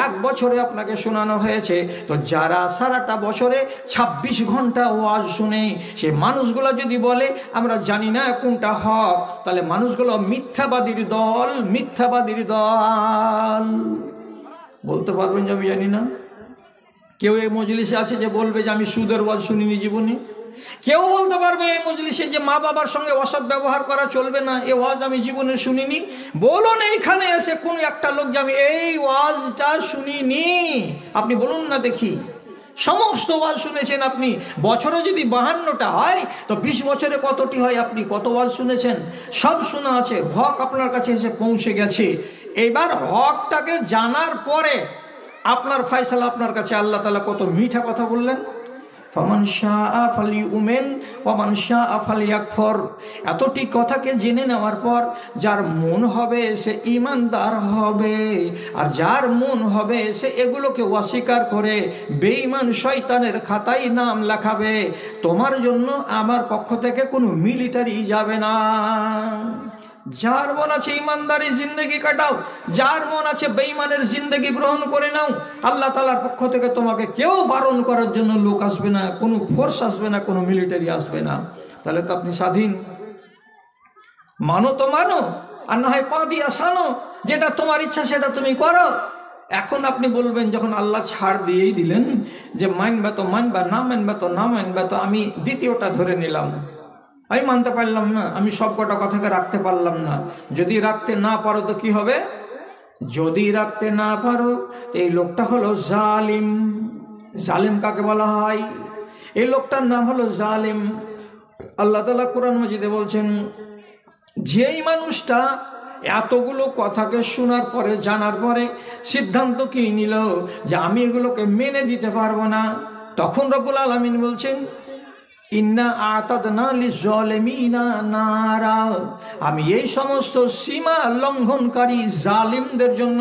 1 বছরে আপনাকে শোনানো হয়েছে। তো যারা সারাটা বছরে 26 ঘন্টা ওয়াজ শুনে, সে মানুষগুলো যদি বলে আমরা জানি না কোনটা হক, তাহলে মানুষগুলো মিথ্যাবাদীর দল, মিথ্যাবাদীর দল। বলতে পারবেন যে আমি জানি না? কেউ এই মজলিসে আছে যে বলবে যে আমি সুদের ওয়াজ শুনিনি জীবনে? কেউ বলতে পারবে এই মজলিসে যে মা বাবার সঙ্গে অসৎ ব্যবহার করা চলবে না, এই ওয়াজ আমি জীবনে শুনিনি? বলুন এইখানে এসে কোন একটা লোক যে আমি এই ওয়াজটা শুনিনি। আপনি বলুন না দেখি। সমস্ত ওয়াজ শুনেছেন আপনি। বছরে যদি 52টা হয় তো 20 বছরে কতটি হয়? আপনি কত ওয়াজ শুনেছেন? সব শোনা আছে, হক আপনার কাছে এসে পৌঁছে গেছে। এবার হকটাকে জানার পরে আপনার ফয়সালা আপনার কাছে। আল্লাহ তাআলা কত মিঠা কথা বললেন, ফামান শাআ ফালিউমিন ওয়া মান শাআ ফালিয়াকফুর। এতটি কথাকে জেনে নেওয়ার পর যার মন হবে সে ঈমানদার হবে, আর যার মন হবে সে এগুলোকে অস্বীকার করে বেঈমান শয়তানের খাতায় নাম লেখাবে। তোমার জন্য আমার পক্ষ থেকে কোনো মিলিটারি যাবে না। যার মন আছে ইমানদারি জিন্দগি কাটাও, যার মন আছে বেঈমানের জিন্দগি গ্রহণ করে নাও। আল্লাহ তাআলার পক্ষ থেকে তোমাকে কেউ বারণ করার জন্য লোক আসবে না, কোনো ফোর্স আসবে না, কোনো মিলিটারি আসবে না। তাহলে তো আপনি স্বাধীন। মানো তো মানো, আর না হয় পা দিয়া সানো, যেটা তোমার ইচ্ছা সেটা তুমি করো। এখন আপনি বলবেন, যখন আল্লাহ ছাড় দিয়েই দিলেন যে মানবে তো মানবা, না মানবে তো না মানবে, তো আমি দ্বিতীয়টা ধরে নিলাম, আমি মানতে পারলাম না, আমি সব কটা কথাকে রাখতে পারলাম না। যদি রাখতে না পারো তো কি হবে? যদি রাখতে না পারো, এই লোকটা হলো জালিম। জালিম কাকে বলা হয়? এই লোকটার নাম হলো জালিম। আল্লাহ তাআলা কোরআন মাজিদে বলছেন, যেই মানুষটা এতগুলো কথাকে শোনার পরে, জানার পরে সিদ্ধান্ত কি নিল যে আমি এগুলোকে মেনে দিতে পারবো না, তখন রব্বুল আলামিন বলছেন, ইন্না আতাদনা লিজ্জালিমিনা নারা, আমি এই সমস্ত সীমা লঙ্ঘনকারী জালিমদের জন্য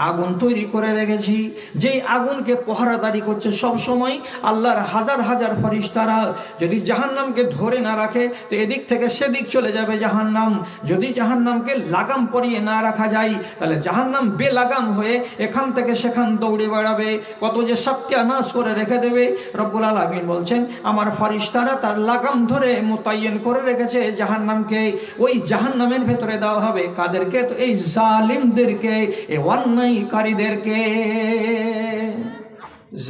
আগুন তৈরি করে রেখেছি, যেই আগুনকে পহরাদারি করছে সব সময় আল্লাহর হাজার হাজার ফেরেশতারা। যদি জাহান্নামকে ধরে না রাখে তো এদিক থেকে সেদিক চলে যাবে জাহান্নাম। যদি জাহান্নামকে লাগাম পরিয়ে না রাখা যায় তাহলে জাহান্নাম বেলাগাম হয়ে এখান থেকে সেখান দৌড়ে বেড়াবে, কত যে সত্যানাশ করে রেখে দেবে। রব্বুল আলামিন বলছেন, আমার ফেরেশতারা তার লাগাম ধরে মোতায়েন করে রেখেছে জাহান্নামকে। ওই জাহান্নামের ভেতরে দেওয়া হবে কাদেরকে? তো এই জালিমদেরকে, এই অন্যায়কারীদেরকে।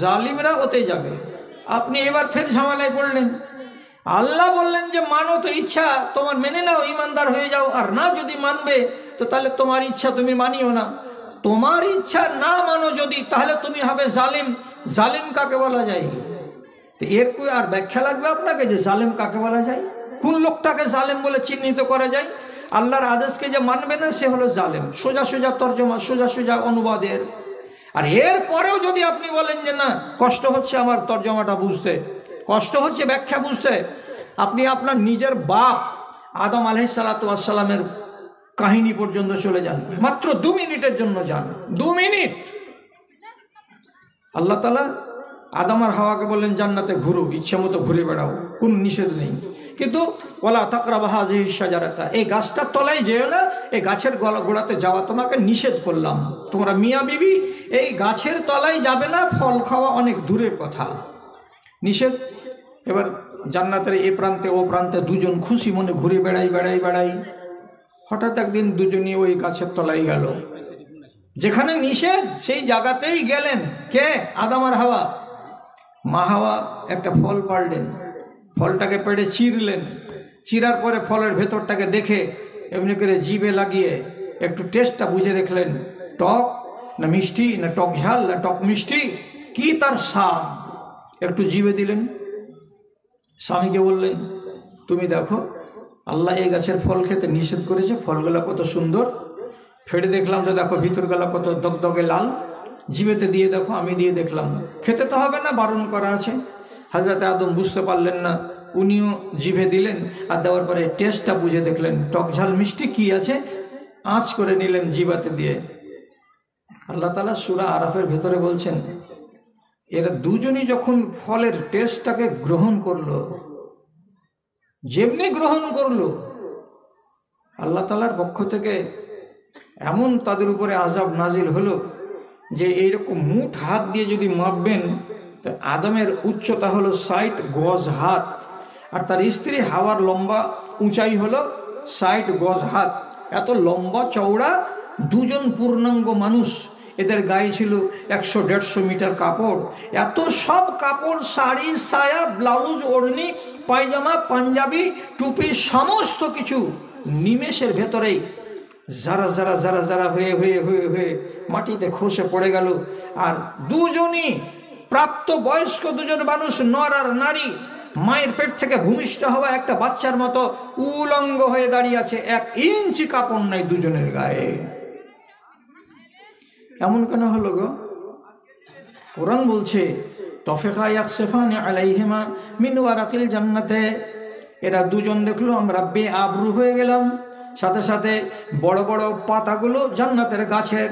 জালিমরা ওতে যাবে। আপনি এবার ফের ঝামেলায় পড়লেন। আল্লাহ বললেন যে মানো তো ইচ্ছা তোমার, মেনে নাও, ইমানদার হয়ে যাও। আর না যদি মানবে তো তাহলে তোমার ইচ্ছা তুমি মানিও না। তোমার ইচ্ছা না মানো যদি, তাহলে তুমি হবে জালিম। জালিম কাকে বলা যায়? এর কই আর ব্যাখ্যা লাগবে আপনাকে যে জালেম কাকে বলা যায়? কোন লোকটাকে জালেম বলে চিহ্নিত করা যায়? আল্লাহর আদেশকে যে মানবে না সে হলো জালেম। সোজা সোজা তর্জমা, সোজা সোজা অনুবাদের। আর এর পরেও যদি আপনি বলেন যে না, কষ্ট হচ্ছে আমার তর্জমাটা বুঝতে, কষ্ট হচ্ছে ব্যাখ্যা বুঝতে, আপনি আপনার নিজের বাপ আদম আলাইহিসসালাতু ওয়াসসালামের কাহিনী পর্যন্ত চলে যান, মাত্র 2 মিনিটের জন্য যান, 2 মিনিট। আল্লাহ তাআলা আদম আর হাওয়াকে বললেন জান্নাতে ঘুরো, ইচ্ছা মতো ঘুরে বেড়াও, কোন নিষেধ নেই। কিন্তু ওয়ালা তাকরাবা হাযিহিশ শাজারাতা, এই গাছটার তলায় যেও না, এই গাছের গোড়াতে যাওয়া তোমাকে নিষেধ করলাম। তোমরা মিয়া বিবি এই গাছের তলায় যাবে না, ফল খাওয়া অনেক দূরের কথা, নিষেধ। এবার জান্নাতের এ প্রান্তে ও প্রান্তে দুজন খুশি মনে ঘুরে বেড়াই। হঠাৎ একদিন দুজনই ওই গাছের তলায় গেল, যেখানে নিষেধ সেই জায়গাতেই গেলেন। কে? আদম আর হাওয়া। মা হাওয়া একটা ফল পাড়লেন, ফলটাকে পেড়ে চিরলেন, চিরার পরে ফলের ভেতরটাকে দেখে এমনি করে জিভে লাগিয়ে একটু টেস্টটা বুঝে দেখলেন, টক না মিষ্টি, না টক ঝাল, না টক মিষ্টি, কি তার স্বাদ একটু জিভে দিলেন। স্বামীকে বললেন, তুমি দেখো আল্লাহ এই গাছের ফল খেতে নিষেধ করেছে, ফলগুলা কত সুন্দর, ফেড়ে দেখলাম তো দেখো ভিতরগুলা কত দগদগে লাল, জিভেতে দিয়ে দেখো, আমি দিয়ে দেখলাম, খেতে তো হবে না, বারণ করা আছে। হযরতে আদম বুঝতে পারলেন না, উনিও জিভে দিলেন, আর দেওয়ার পরে টেস্টটা বুঝে দেখলেন টক ঝাল মিষ্টি কি আছে, আঁচ করে নিলেন জিভাতে দিয়ে। আল্লাহ তাআলা সূরা আরাফের ভেতরে বলছেন, এরা দুজনই যখন ফলের টেস্টটাকে গ্রহণ করলো, যেমনি গ্রহণ করলো, আল্লাহ তাআলার পক্ষ থেকে এমন তাদের উপরে আযাব নাজিল হলো যে এইরকম মুঠ হাত দিয়ে যদি মাপবেন, তো আদমের উচ্চতা হলো 60 গজ হাত, আর তার স্ত্রী হাওয়ার লম্বা উঁচাই হলো 60 গজ হাত। এত লম্বা চওড়া দুজন পূর্ণাঙ্গ মানুষ। এদের গায়ে ছিল 100-150 মিটার কাপড়। এত সব কাপড়, শাড়ি, সায়া, ব্লাউজ, ওড়নি, পায়জামা, পাঞ্জাবি, টুপি, সমস্ত কিছু নিমেষের ভেতরেই যারা যারা যারা যারা হয়ে হয়ে হয়ে হয়ে মাটিতে খসে পড়ে গেল। আর দুজনই প্রাপ্ত বয়স্ক, দুজন মানুষ, নর আর নারী, মায়ের পেট থেকে ভূমিষ্ঠ হওয়া একটা বাচ্চার মতো উলঙ্গ হয়ে দাঁড়িয়ে আছে, 1 ইঞ্চি কাপড় নাই দুজনের গায়ে। এমন কেন হলো গো? কোরআন বলছে, তফিকা ইয়াকসিফানি আলাইহিমা মিন ওয়ারাকিল জান্নাতে, এরা দুজন দেখলো আমরা বেআবরু হয়ে গেলাম, সাথে সাথে বড় বড় পাতাগুলো জান্নাতের গাছের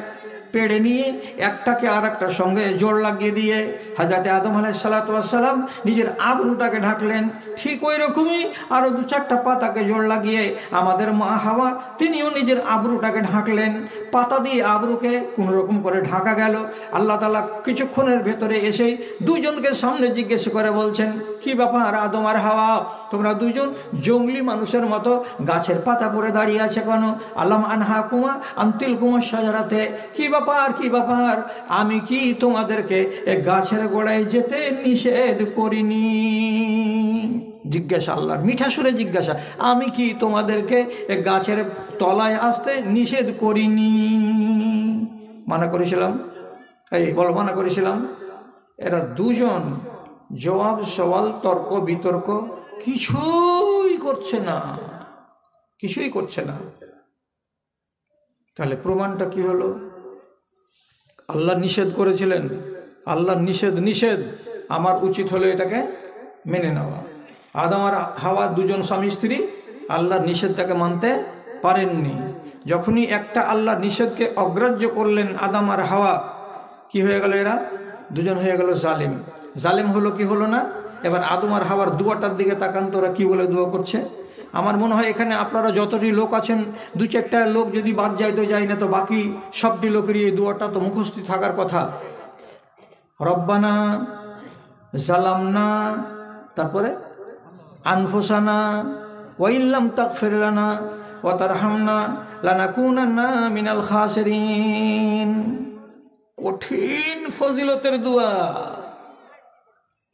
পেড়ে নিয়ে একটাকে আর একটার সঙ্গে জোড় লাগিয়ে দিয়ে হযরত আদম আলাইহিস সালাতু ওয়াস সালাম নিজের আবরুটাকে ঢাকলেন। ঠিক ওই রকমই আরো দু চারটা পাতাকে জোড় লাগিয়ে আমাদের মা হাওয়া তিনিও নিজের আবরুটাকে ঢাকলেন। পাতা দিয়ে আবরুকে কোন রকম করে ঢাকা গেল। আল্লাহ তাআলা কিছুক্ষণের ভেতরে এসেই দুইজনকে সামনে জিজ্ঞেস করে বলছেন, কি ব্যাপার আদম আর হাওয়া, তোমরা দুইজন জঙ্গলি মানুষের মতো গাছের পাতা পরে দাঁড়িয়ে আছে কেন? আলাম আনহাকুমা আনতিল কুমার সাজারাতে, কি ব্যাপার কি ব্যাপার, আমি কি তোমাদেরকে এ গাছের গোড়ায় যেতে নিষেধ করিনি? জিজ্ঞাসা, আল্লাহর মিঠা সুরে জিজ্ঞাসা, আমি কি তোমাদেরকে এ গাছের তলায় আসতে নিষেধ করিনি? মানা করেছিলাম? এই বলো, মানা করেছিলাম? এরা দুজন জবাব সওয়াল তর্ক বিতর্ক কিছুই করছে না, কিছুই করছে না। তাহলে প্রমাণটা কি হলো? আল্লাহ নিষেধ করেছিলেন, আল্লাহ নিষেধ নিষেধ, আমার উচিত হলো এটাকে মেনে নেওয়া। আদম আর হাওয়া দুজন স্বামী স্ত্রী আল্লাহর নিষেধটাকে মানতে পারেননি। যখনই একটা আল্লাহর নিষেধকে অগ্রাহ্য করলেন আদম আর হাওয়া, কি হয়ে গেল? এরা দুজন হয়ে গেল জালিম। জালিম হলো কি হলো না? এবার আদম আর হাওয়ার দুয়াটার দিকে তাকান তো, ওরা কি বলে দোয়া করছে। আমার মনে হয় এখানে আপনারা যতটি লোক আছেন, দু চারটা লোক যদি বাদ যায় তো যায় না, তো বাকি সবটি লোকেরই এই দোয়াটা তো মুখস্থ থাকার কথা। রব্বানা জালামনা, তারপরে আনফুসানা ওয়া ইল্লাম তাগফির লানা ওয়া তারহামনা লানাকুনান্না মিনাল খাসিরিন। কঠিন ফজিলতের দোয়া।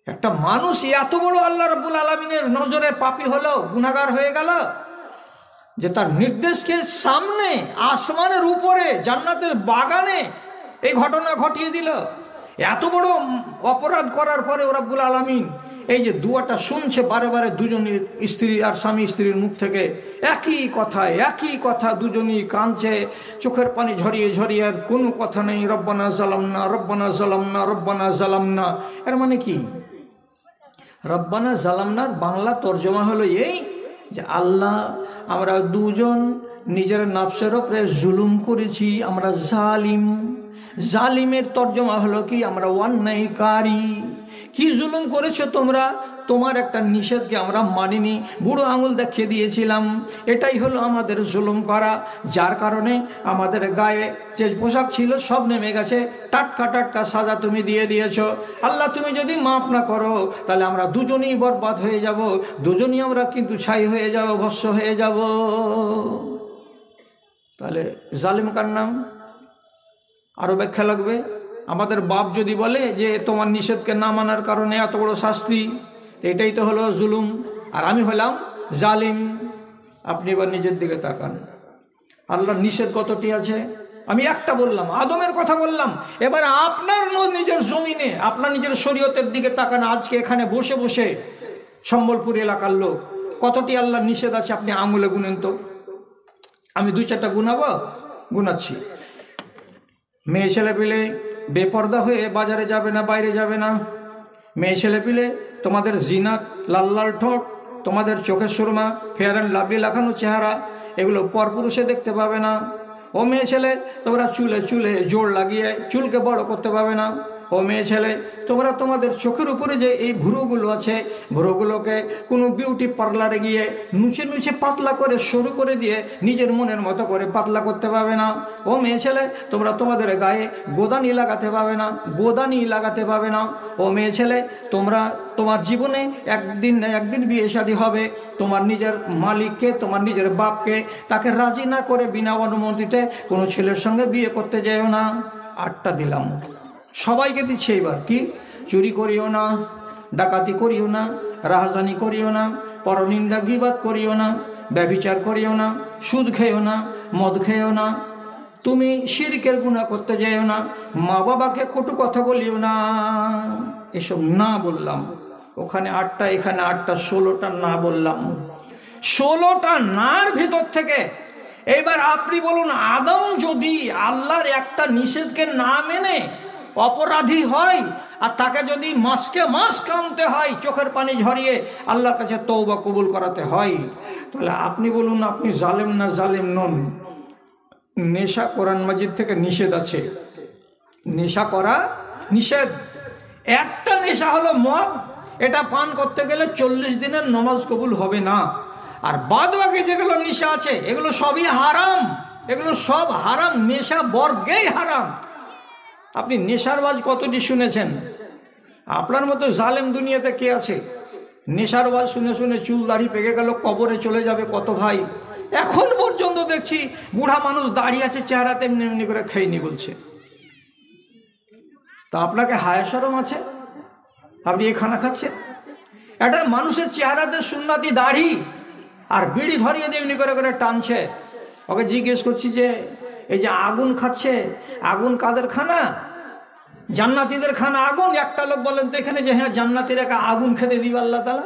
একটা মানুষ এত বড় আল্লাহ রাব্বুল আলামিনের নজরে পাপী হলো, গুনাহগার হয়ে গেল, যে তার নির্দেশকে সামনে আসমানের উপরে জান্নাতের বাগানে এই ঘটনা ঘটিয়ে দিল। এত বড় অপরাধ করার পরে রাব্বুল আলামিন এই যে দুয়াটা শুনছে বারে বারে দুজনের স্ত্রী আর স্বামী স্ত্রীর মুখ থেকে একই কথা, দুজনই কাঁদছে, চোখের পানি ঝরিয়ে ঝরিয়ে, আর কোনো কথা নেই রব্বানা জালামনা রব্বানা জালামনা রব্বানা জালামনা। এর মানে কি? রব্বানা জালামনার বাংলা তর্জমা হলো এই যে, আল্লাহ আমরা দুজন নিজের নফসের উপরে জুলুম করেছি, আমরা জালিম। জালিমের তর্জমা হলো কি? আমরা অন্যায়কারী। কি জুলুম করেছো তোমরা? তোমার একটা নিষেধকে আমরা মানিনি, বুড়ো আঙুল দেখিয়ে দিয়েছিলাম, এটাই হলো আমাদের জুলুম করা। যার কারণে আমাদের গায়ে যে পোশাক ছিল সব নেমে গেছে, টাটকা টাটকা সাজা তুমি দিয়ে দিয়েছো। আল্লাহ তুমি যদি মাফ না করো তাহলে আমরা দুজনেই বরবাদ হয়ে যাব, দুজনেই আমরা কিন্তু ছাই হয়ে যাব, ভস্ম হয়ে যাব। তাহলে জালিম কার নাম? আরো ব্যাখ্যা লাগবে। আমাদের বাপ যদি বলে যে তোমার নিষেধকে না মানার কারণে এত বড় শাস্তি, এটাই তো হলো জুলুম, আর আমি হলাম জালিম। আপনি এবার নিজের দিকে তাকান, আল্লাহর নিষেধ কতটি আছে? আমি একটা বললাম, আদমের কথা বললাম। এবার আপনার নিজের জমিনে, আপনার নিজের শরীয়তের দিকে তাকান। আজকে এখানে বসে বসে সম্বলপুর এলাকার লোক, কতটি আল্লাহর নিষেধ আছে আপনি আঙুলে গুনেন তো। আমি দুই চারটা গুনাবো, গুনাচ্ছি। মেয়ে ছেলে পেলে বেপর্দা হয়ে বাজারে যাবে না, বাইরে যাবে না। মেয়ে ছেলে পেলে তোমাদের জিনাত, লাল লাল ঠোঁট, তোমাদের চোখের সুরমা, ফেয়ার অ্যান্ড লাভলি লাগানো চেহারা, এগুলো পরপুরুষে দেখতে পাবে না। ও মেয়ে ছেলে তোমরা চুলে চুলে জোড় লাগিয়ে চুলকে বড় করতে পাবে না। ও মেয়ে ছেলে তোমরা তোমাদের চোখের উপরে যে এই ভুরুগুলো আছে, ভুরুগুলোকে কোনো বিউটি পার্লারে গিয়ে নুচে নুচে পাতলা করে সরু করে দিয়ে নিজের মনের মতো করে পাতলা করতে পারবে না। ও মেয়ে ছেলে তোমরা তোমাদের গায়ে গোদানি লাগাতে পারবে না, গোদানি লাগাতে পারবে না। ও মেয়ে ছেলে তোমরা তোমার জীবনে একদিন না একদিন বিয়ে শাদী হবে, তোমার নিজের মালিককে, তোমার নিজের বাপকে, তাকে রাজি না করে বিনা অনুমতিতে কোনো ছেলের সঙ্গে বিয়ে করতে যেও না। 8টা দিলাম, সবাইকে দিচ্ছে। এবার কি? চুরি করিও না, ডাকাতি করিও না, রাহাজানি করিও না, পরনিন্দা গীবাত করিও না, ব্যভিচার করিও না, সুদ খেও না, মদ খেও না, তুমি শিরকের গুনাহ করতে যেও না, মা বাবাকে কটু কথা বলিও না। এসব না বললাম। ওখানে 8টা, এখানে 8টা, 16টা না বললাম। 16টা নার ভিতর থেকে এইবার আপনি বলুন, আদম যদি আল্লাহর একটা নিষেধকে না মেনে অপরাধী হয়, আর তাকে যদি মাসকে মাস কাঁদতে হয়, চোখের পানি ঝরিয়ে আল্লাহর কাছে তওবা কবুল করাতে হয়, তাহলে আপনি বলুন আপনি জালেম না জালেম নন? নেশা কোরআন মাজিদ থেকে নিষেধ আছে, নেশা করা নিষেধ। একটা নেশা হলো মদ, এটা পান করতে গেলে 40 দিনের নমাজ কবুল হবে না। আর বাদ বাকি যেগুলো নেশা আছে এগুলো সবই হারাম, এগুলো সব হারাম, নেশা বর্গেই হারাম। আপনি নেশার ওয়াজ কতটি শুনেছেন? আপনার মতো জালেম দুনিয়াতে কে আছে? নেশার ওয়াজ শুনে শুনে চুল দাড়ি পেকে গেল, কবরে চলে যাবে কত ভাই। এখন পর্যন্ত দেখছি বুড়া মানুষ দাঁড়িয়ে আছে, চেহারাতে এমনি এমনি করে খেয়ে বলছে। তা আপনাকে হায়া শরম আছে? আপনি এই খানা খাচ্ছেন? একটা মানুষের চেহারাতে সুন্নাতি দাড়ি আর বিড়ি ধরিয়ে দিয়ে এমনি করে করে টানছে। ওকে জিজ্ঞেস করছি যে এই যে আগুন খাচ্ছে, আগুন কাদের খানা? জান্নাতীদের খানা আগুন। একটা লোক বলেন তো এখানে যে হ্যাঁ জান্নাতীর একা আগুন খেতে দিবে আল্লাহ তাআলা?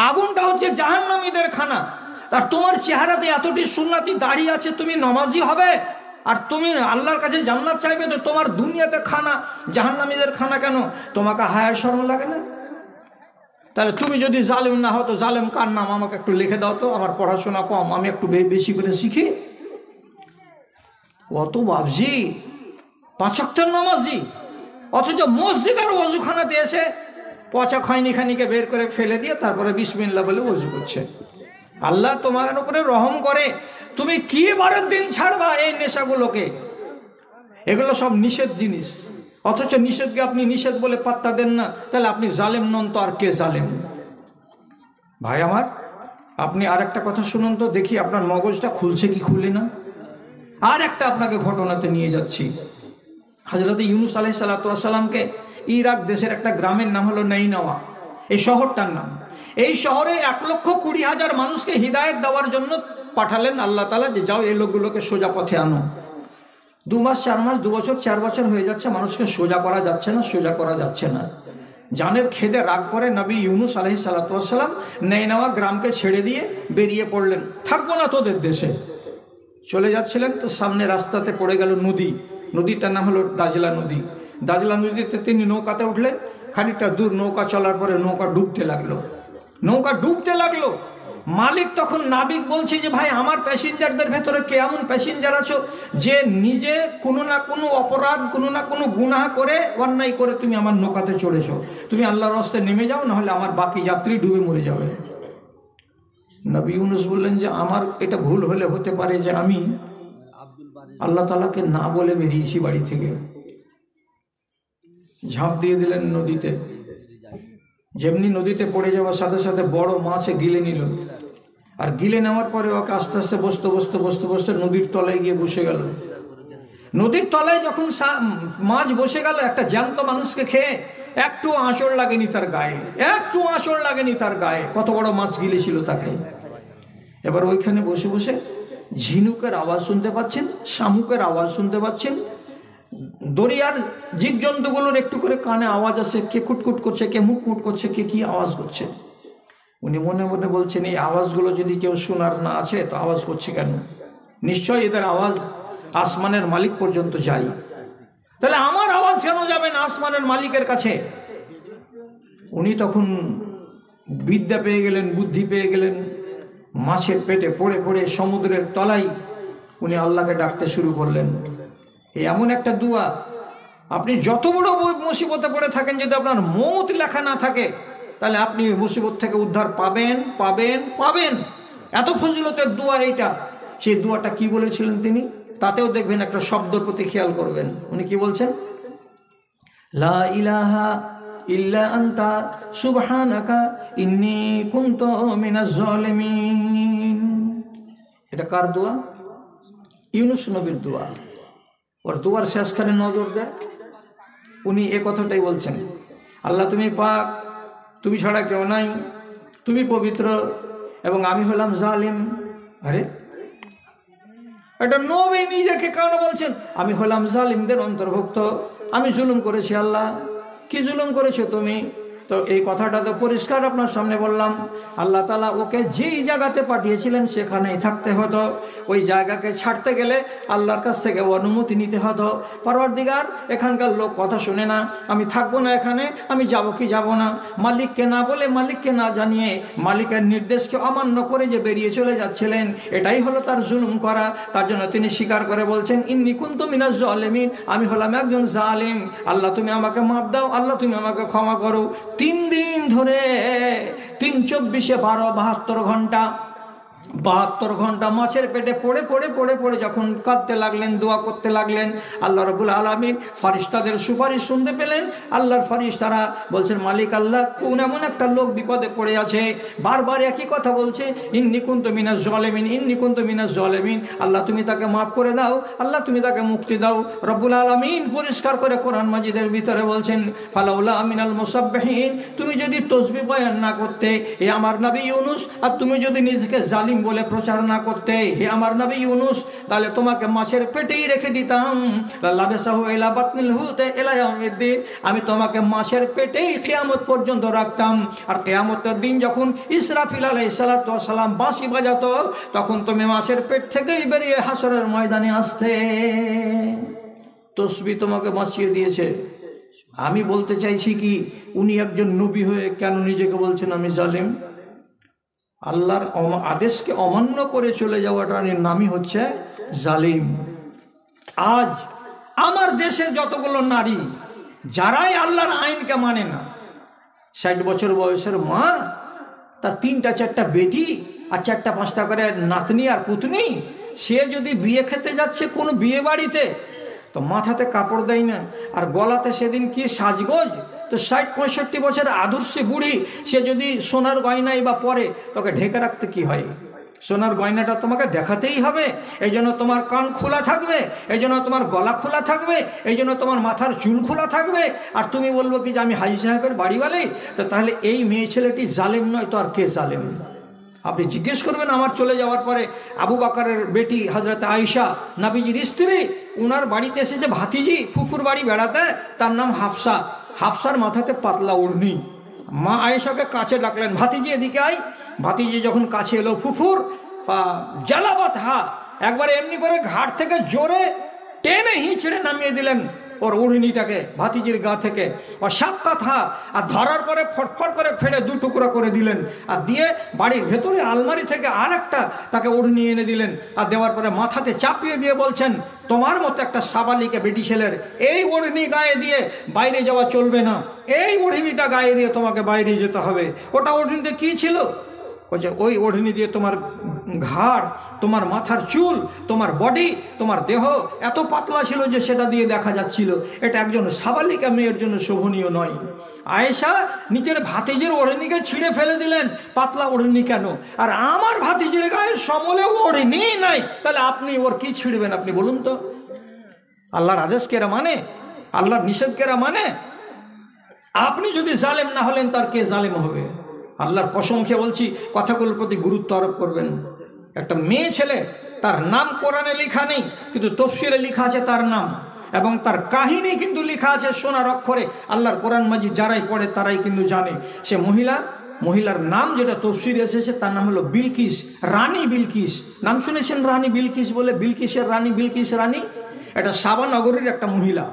আগুনটা হচ্ছে জাহান্নামীদের খানা। আর তোমার চেহারাতে এতটি সুন্নাতি দাড়ি আছে, তুমি নমাজি হবে আর তুমি আল্লাহর কাছে জান্নাত চাইবে, তো তোমার দুনিয়াতে খানা জাহান্নামীদের খানা কেন? তোমাকে হায়া শরম লাগে না? তাহলে তুমি যদি জালেম না হও তো জালেম কার নাম আমাকে একটু লিখে দাও তো, আমার পড়াশোনা কম, আমি একটু বেশি করে শিখি। অত বাবজি 5 ওয়াক্তের নামাজি, অথচ মসজিদের ওযুখানাতে এসে পচা খয়নি খানিকে বের করে ফেলে দিয়ে তারপরে বিসমিল্লাহ বলে ওযু করছে। আল্লাহ তোমার উপরে রহম করে, তুমি কি বারের দিন ছাড়বা এই নেশাগুলোকে? এগুলো সব নিষেধ জিনিস, অথচ নিষেধকে আপনি নিষেধ বলে পাত্তা দেন না। তাহলে আপনি জালেম নন তো আর কে জালেম? ভাই আমার, আপনি আর একটা কথা শুনুন তো, দেখি আপনার মগজটা খুলছে কি খুলে না। আর একটা আপনাকে ঘটনাতে নিয়ে যাচ্ছি। হযরত ইউনূস আলাইহিস সালাতু ওয়াস সালামকে ইরাক দেশের একটা গ্রামের নাম হলো নাইনাওয়া, এই শহরটার নাম। এই শহরে 1,20,000 মানুষকে হিদায়াত দেওয়ার জন্য পাঠালেন আল্লাহ তাআলা, যে যাও এই লোকগুলোকে সোজা পথে আনো। 2 মাস 4 মাস 2 বছর 4 বছর হয়ে যাচ্ছে, মানুষকে সোজা করা যাচ্ছে না, সোজা করা যাচ্ছে না। জানের খেদে রাগ করে নবী ইউনূস আলাইহিস সালাতু ওয়াস সালাম নাইনাওয়া গ্রামকে ছেড়ে দিয়ে বেরিয়ে পড়লেন, থাকবো না তোদের দেশে। চলে যাচ্ছিলেন তো সামনে রাস্তাতে পড়ে গেল নদী, নদীটার নাম হলো দাজলা নদী। দাজলা নদীতে তিনি নৌকাতে উঠলেন। খানিকটা দূর নৌকা চলার পরে নৌকা ডুবতে লাগলো, নৌকা ডুবতে লাগলো। মালিক তখন নাবিক বলছে যে ভাই আমার প্যাসেঞ্জারদের ভেতরে কে এমন প্যাসেঞ্জার আছো যে নিজে কোনো না কোনো অপরাধ, কোনো না কোনো গুনাহ করে, অন্যায় করে তুমি আমার নৌকাতে চড়েছো, তুমি আল্লাহর রাস্তায় নেমে যাও, নাহলে আমার বাকি যাত্রী ডুবে মরে যাবে। নবী ইউনূস বললেন যে আমার এটা ভুল হলে হতে পারে যে আমি আল্লাহ তাআলাকে না বলে বেরিয়েছি বাড়ি থেকে। ঝাঁপ দিয়ে দিলেন নদীতে। যেমনি নদীতে পড়ে যাওয়ার সাথে সাথে বড় মাছে গিলে নিল, আর গিলে নেওয়ার পরে ওকে আস্তে আস্তে বসতে বসতে বসতে বসতে নদীর তলায় গিয়ে বসে গেল। নদীর তলায় যখন মাছ বসে গেল, একটা জ্যান্ত মানুষকে খেয়ে একটু আঁচড় লাগেনি তার গায়ে, একটু আঁচড় লাগেনি তার গায়ে, কত বড় মাছ গিলেছিল তাকে। এবার ওইখানে বসে বসে ঝিনুকের আওয়াজ শুনতে পাচ্ছেন, শামুকের আওয়াজ শুনতে পাচ্ছেন, দরিয়ার জীবজন্তুগুলোর একটু করে কানে আওয়াজ আসে, কে কুটকুট করছে, কে মুটমুট করছে, কে কি আওয়াজ করছে। উনি মনে মনে বলছেন এই আওয়াজগুলো যদি কেউ শোনার না আছে তো আওয়াজ করছে কেন? নিশ্চয় এদের আওয়াজ আসমানের মালিক পর্যন্ত যায়, তাহলে আমার আওয়াজ কেন যাবে না আসমানের মালিকের কাছে? উনি তখন বিদ্যা পেয়ে গেলেন, বুদ্ধি পেয়ে গেলেন। মাছের পেটে পড়ে পড়ে সমুদ্রের তলায় উনি আল্লাহকে ডাকতে শুরু করলেন। এমন একটা দুয়া, আপনি যত বড় মুসিবতে পড়ে থাকেন, যদি আপনার মৌত লেখা না থাকে তাহলে আপনি মুসিবত থেকে উদ্ধার পাবেন পাবেন পাবেন। এত ফজিলতের দোয়া এইটা। সেই দোয়াটা কি বলেছিলেন তিনি, তাতেও দেখবেন একটা শব্দের প্রতি খেয়াল করবেন। উনি কি বলছেন? লা ইলাহা ইল্লা আনতা সুবহানাকা ইন্নী কুনতু মিনাজ জালিমিন। এটা কার দোয়া? ইউনূস নবীর দোয়া। ওর দোয়ার শেষখানে নজর দেন, উনি এ কথাটাই বলছেন, আল্লাহ তুমি পাক, তুমি ছাড়া কেউ নাই, তুমি পবিত্র এবং আমি হলাম জালিম। আরে এটা নবী নিজেকে কেন বলছেন? আমি হলাম জালিমদের অন্তর্ভুক্ত, আমি জুলুম করেছি। আল্লাহ কি জুলুম করেছো তুমি? তো এই কথাটা তো পরিষ্কার আপনার সামনে বললাম। আল্লাহ তাআলা ওকে যেই জায়গাতে পাঠিয়েছিলেন সেখানেই থাকতে হতো। ওই জায়গাকে ছাড়তে গেলে আল্লাহর কাছ থেকে অনুমতি নিতে হতো। পরওয়ারদিগার এখানকার লোক কথা শুনে না, আমি থাকবো না এখানে, আমি যাব কি যাব না, মালিককে না বলে, মালিককে না জানিয়ে, মালিকের নির্দেশকে অমান্য করে যে বেরিয়ে চলে যাচ্ছিলেন, এটাই হলো তার জুলুম করা। তার জন্য তিনি স্বীকার করে বলছেন, ইন্নী কুনতু মিনাজ জালিমিন, আমি হলাম একজন জালিম। আল্লাহ তুমি আমাকে মাফ দাও, আল্লাহ তুমি আমাকে ক্ষমা করো। 3 দিন ধরে 3 24 12 72 ঘন্টা মাছের পেটে পড়ে পড়ে পড়ে পড়ে যখন কাঁদতে লাগলেন, দোয়া করতে লাগলেন, আল্লাহ রাব্বুল আলামিন ফারিস্তাদের সুপারিশ শুনতে পেলেন। আল্লাহর ফারিস্তারা বলছেন, মালিক আল্লাহ, কোন এমন একটা লোক বিপদে পড়ে আছে, বারবার একই কথা বলছে, ইন্নী কুনতু মিনাজ জালিমিন, ইন্নী কুনতু মিনাজ জালিমিন, আল্লাহ তুমি তাকে মাফ করে দাও, আল্লাহ তুমি তাকে মুক্তি দাও। রব্বুল আলামিন পরিষ্কার করে কোরআন মাজিদের ভিতরে বলছেন, ফালাউলা মিনাল মুসাব্বিহিন, তুমি যদি তাসবিহ বয়ান না করতে হে আমার নবী ইউনুস, আর তুমি যদি নিজেকে জালিম বলে প্রচার না করতে হে আমার নবী ইউনুস, তাহলে তোমাকে মাছের পেটেই রেখে দিতাম। লাবাসাহু ইলা বাতনিল হুতে ইলা ইয়াউমিদ্দিন, আমি তোমাকে মাছের পেটেই কিয়ামত পর্যন্ত রাখতাম। আর কিয়ামতের দিন যখন ইসরাফিল আলাইহিস সালাতু ওয়াস সালাম বাঁশি বাজাতো, তখন তুমি মাছের পেট থেকেই বেরিয়ে হাসরের ময়দানে আসতে। তাসবিহ তোমাকে বাঁচিয়ে দিয়েছে। আমি বলতে চাইছি কি, উনি একজন নবী হয়ে কেন নিজেকে বলছেন আমি জালিম? আল্লাহর আদেশকে অমান্য করে চলে যাওয়াটার নামই হচ্ছে জালিম। আজ আমার দেশের যতগুলো নারী যারাই আল্লাহর আইনকে মানে না, 60 বছর বয়সের মা, তার 3টা 4টা বেটি আর 4টা 5টা করে নাতনি আর পুতনি, সে যদি বিয়ে খেতে যাচ্ছে কোনো বিয়ে বাড়িতে, তো মাথাতে কাপড় দেয় না, আর গলাতে সেদিন কি সাজগোজ। তো 60-65 বছর আদর্শে বুড়ি, সে যদি সোনার গয়নাই বা পরে, তোকে ঢেকে রাখতে কি হয়? সোনার গয়নাটা তোমাকে দেখাতেই হবে। এই জন্য তোমার কান খোলা থাকবে, এই জন্য তোমার গলা খোলা থাকবে, এই জন্য তোমার মাথার চুল খোলা থাকবে। আর তুমি বলবো কি যে আমি হাজি সাহেবের বাড়িওয়ালি? তো তাহলে এই মেয়ে ছেলেটি জালেম নয় তো আর কে জালেম? আপনি জিজ্ঞেস করবেন আমার চলে যাওয়ার পরে, আবু বকরের বেটি হযরত আয়েশা, নবীজির স্ত্রী, উনার বাড়িতে এসেছে ভাতিজি, ফুফুর বাড়ি বেড়াতে, তার নাম হাফসা। হাফসার মাথাতে পাতলা ওড়নি। মা আয়েশাকে কাছে ডাকলেন, ভাতিজি এদিকে আয়। ভাতিজি যখন কাছে এলো, ফুফুর জালাবাত হা, একবারে এমনি করে ঘাট থেকে জোরে টেনে হিঁচড়ে নামিয়ে দিলেন ওর ওড়নিটাকে ভাতিজির গা থেকে। ও সাক্কাত হা, আর ধরার পরে ফটফট করে ফেড়ে 2 টুকরা করে দিলেন, আর দিয়ে বাড়ির ভেতরে আলমারি থেকে আর একটা তাকে ওড়নি এনে দিলেন। আর দেওয়ার পরে মাথাতে চাপিয়ে দিয়ে বলছেন, তোমার মতো একটা সাবালিকে বেটি ছেলের এই ওড়নি গায়ে দিয়ে বাইরে যাওয়া চলবে না, এই ওড়নিটা গায়ে দিয়ে তোমাকে বাইরে যেতে হবে। ওটা ওড়নিতে কি ছিল? ওই ওড়নি দিয়ে তোমার ঘাড়, তোমার মাথার চুল, তোমার বডি, তোমার দেহ এত পাতলা ছিল যে সেটা দিয়ে দেখা যাচ্ছিল। এটা একজন সাবালিকা মেয়ের জন্য শোভনীয় নয়। আয়েশা নিজের ভাতিজির ওড়নিকে ছিঁড়ে ফেলে দিলেন, পাতলা ওড়নি কেন? আর আমার ভাতিজির গায়ে সমলে ওড়নি নাই, তাহলে আপনি ওর কি ছিঁড়বেন? আপনি বলুন তো। আল্লাহর আদেশ কেরা মানে? আল্লাহর নিষেধ কেরা মানে? আপনি যদি জালেম না হলেন, তার কে জালেম হবে? আল্লাহর কসম খেয়ে বলছি, কথাগুলোর প্রতি গুরুত্ব আরোপ করবেন। একটা মেয়ে ছেলে, তার নাম কোরআনে লেখা নেই, কিন্তু তফসিরে লেখা আছে তার নাম, এবং তার কাহিনী কিন্তু লেখা আছে সোনার অক্ষরে। আল্লাহর কোরআন মাজিদ যারাই পড়ে তারাই কিন্তু জানে সে মহিলার নাম যেটা তফসিরে এসেছে তার নাম হলো বিলকিস, রানী বিলকিস। নাম শুনেছেন রানী বিলকিস বলে? বিলকিসের রানী, বিলকিস রানী, এটা সাবা নগরীর একটা মহিলা।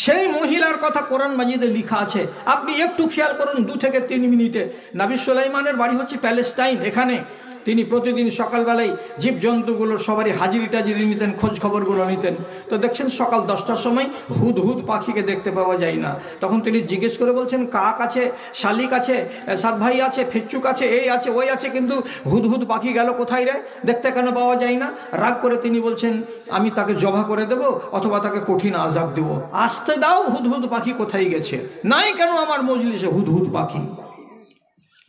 সেই মহিলার কথা কোরআন মাজিদে লেখা আছে। আপনি একটু খেয়াল করুন, 2 থেকে 3 মিনিটে। নবী সুলাইমানের বাড়ি হচ্ছে প্যালেস্টাইন। এখানে তিনি প্রতিদিন সকালবেলায় জীবজন্তুগুলোর সবারই হাজিরি টাজিরি নিতেন, খোঁজ খবরগুলো নিতেন। তো দেখছেন সকাল 10টার সময় হুদহুদ পাখিকে দেখতে পাওয়া যায় না। তখন তিনি জিজ্ঞেস করে বলছেন, কাক আছে, শালিক আছে, সাত ভাই আছে, ফিচ্চুক আছে, এই আছে, ওই আছে, কিন্তু হুদহুদ পাখি গেল কোথায় রে? দেখতে কেন পাওয়া যায় না? রাগ করে তিনি বলছেন, আমি তাকে জবাই করে দেব অথবা তাকে কঠিন আযাব দেব। আসতে দাও, হুদহুদ পাখি কোথায় গেছে? নাই কেন আমার মজলিসে হুদহুদ পাখি?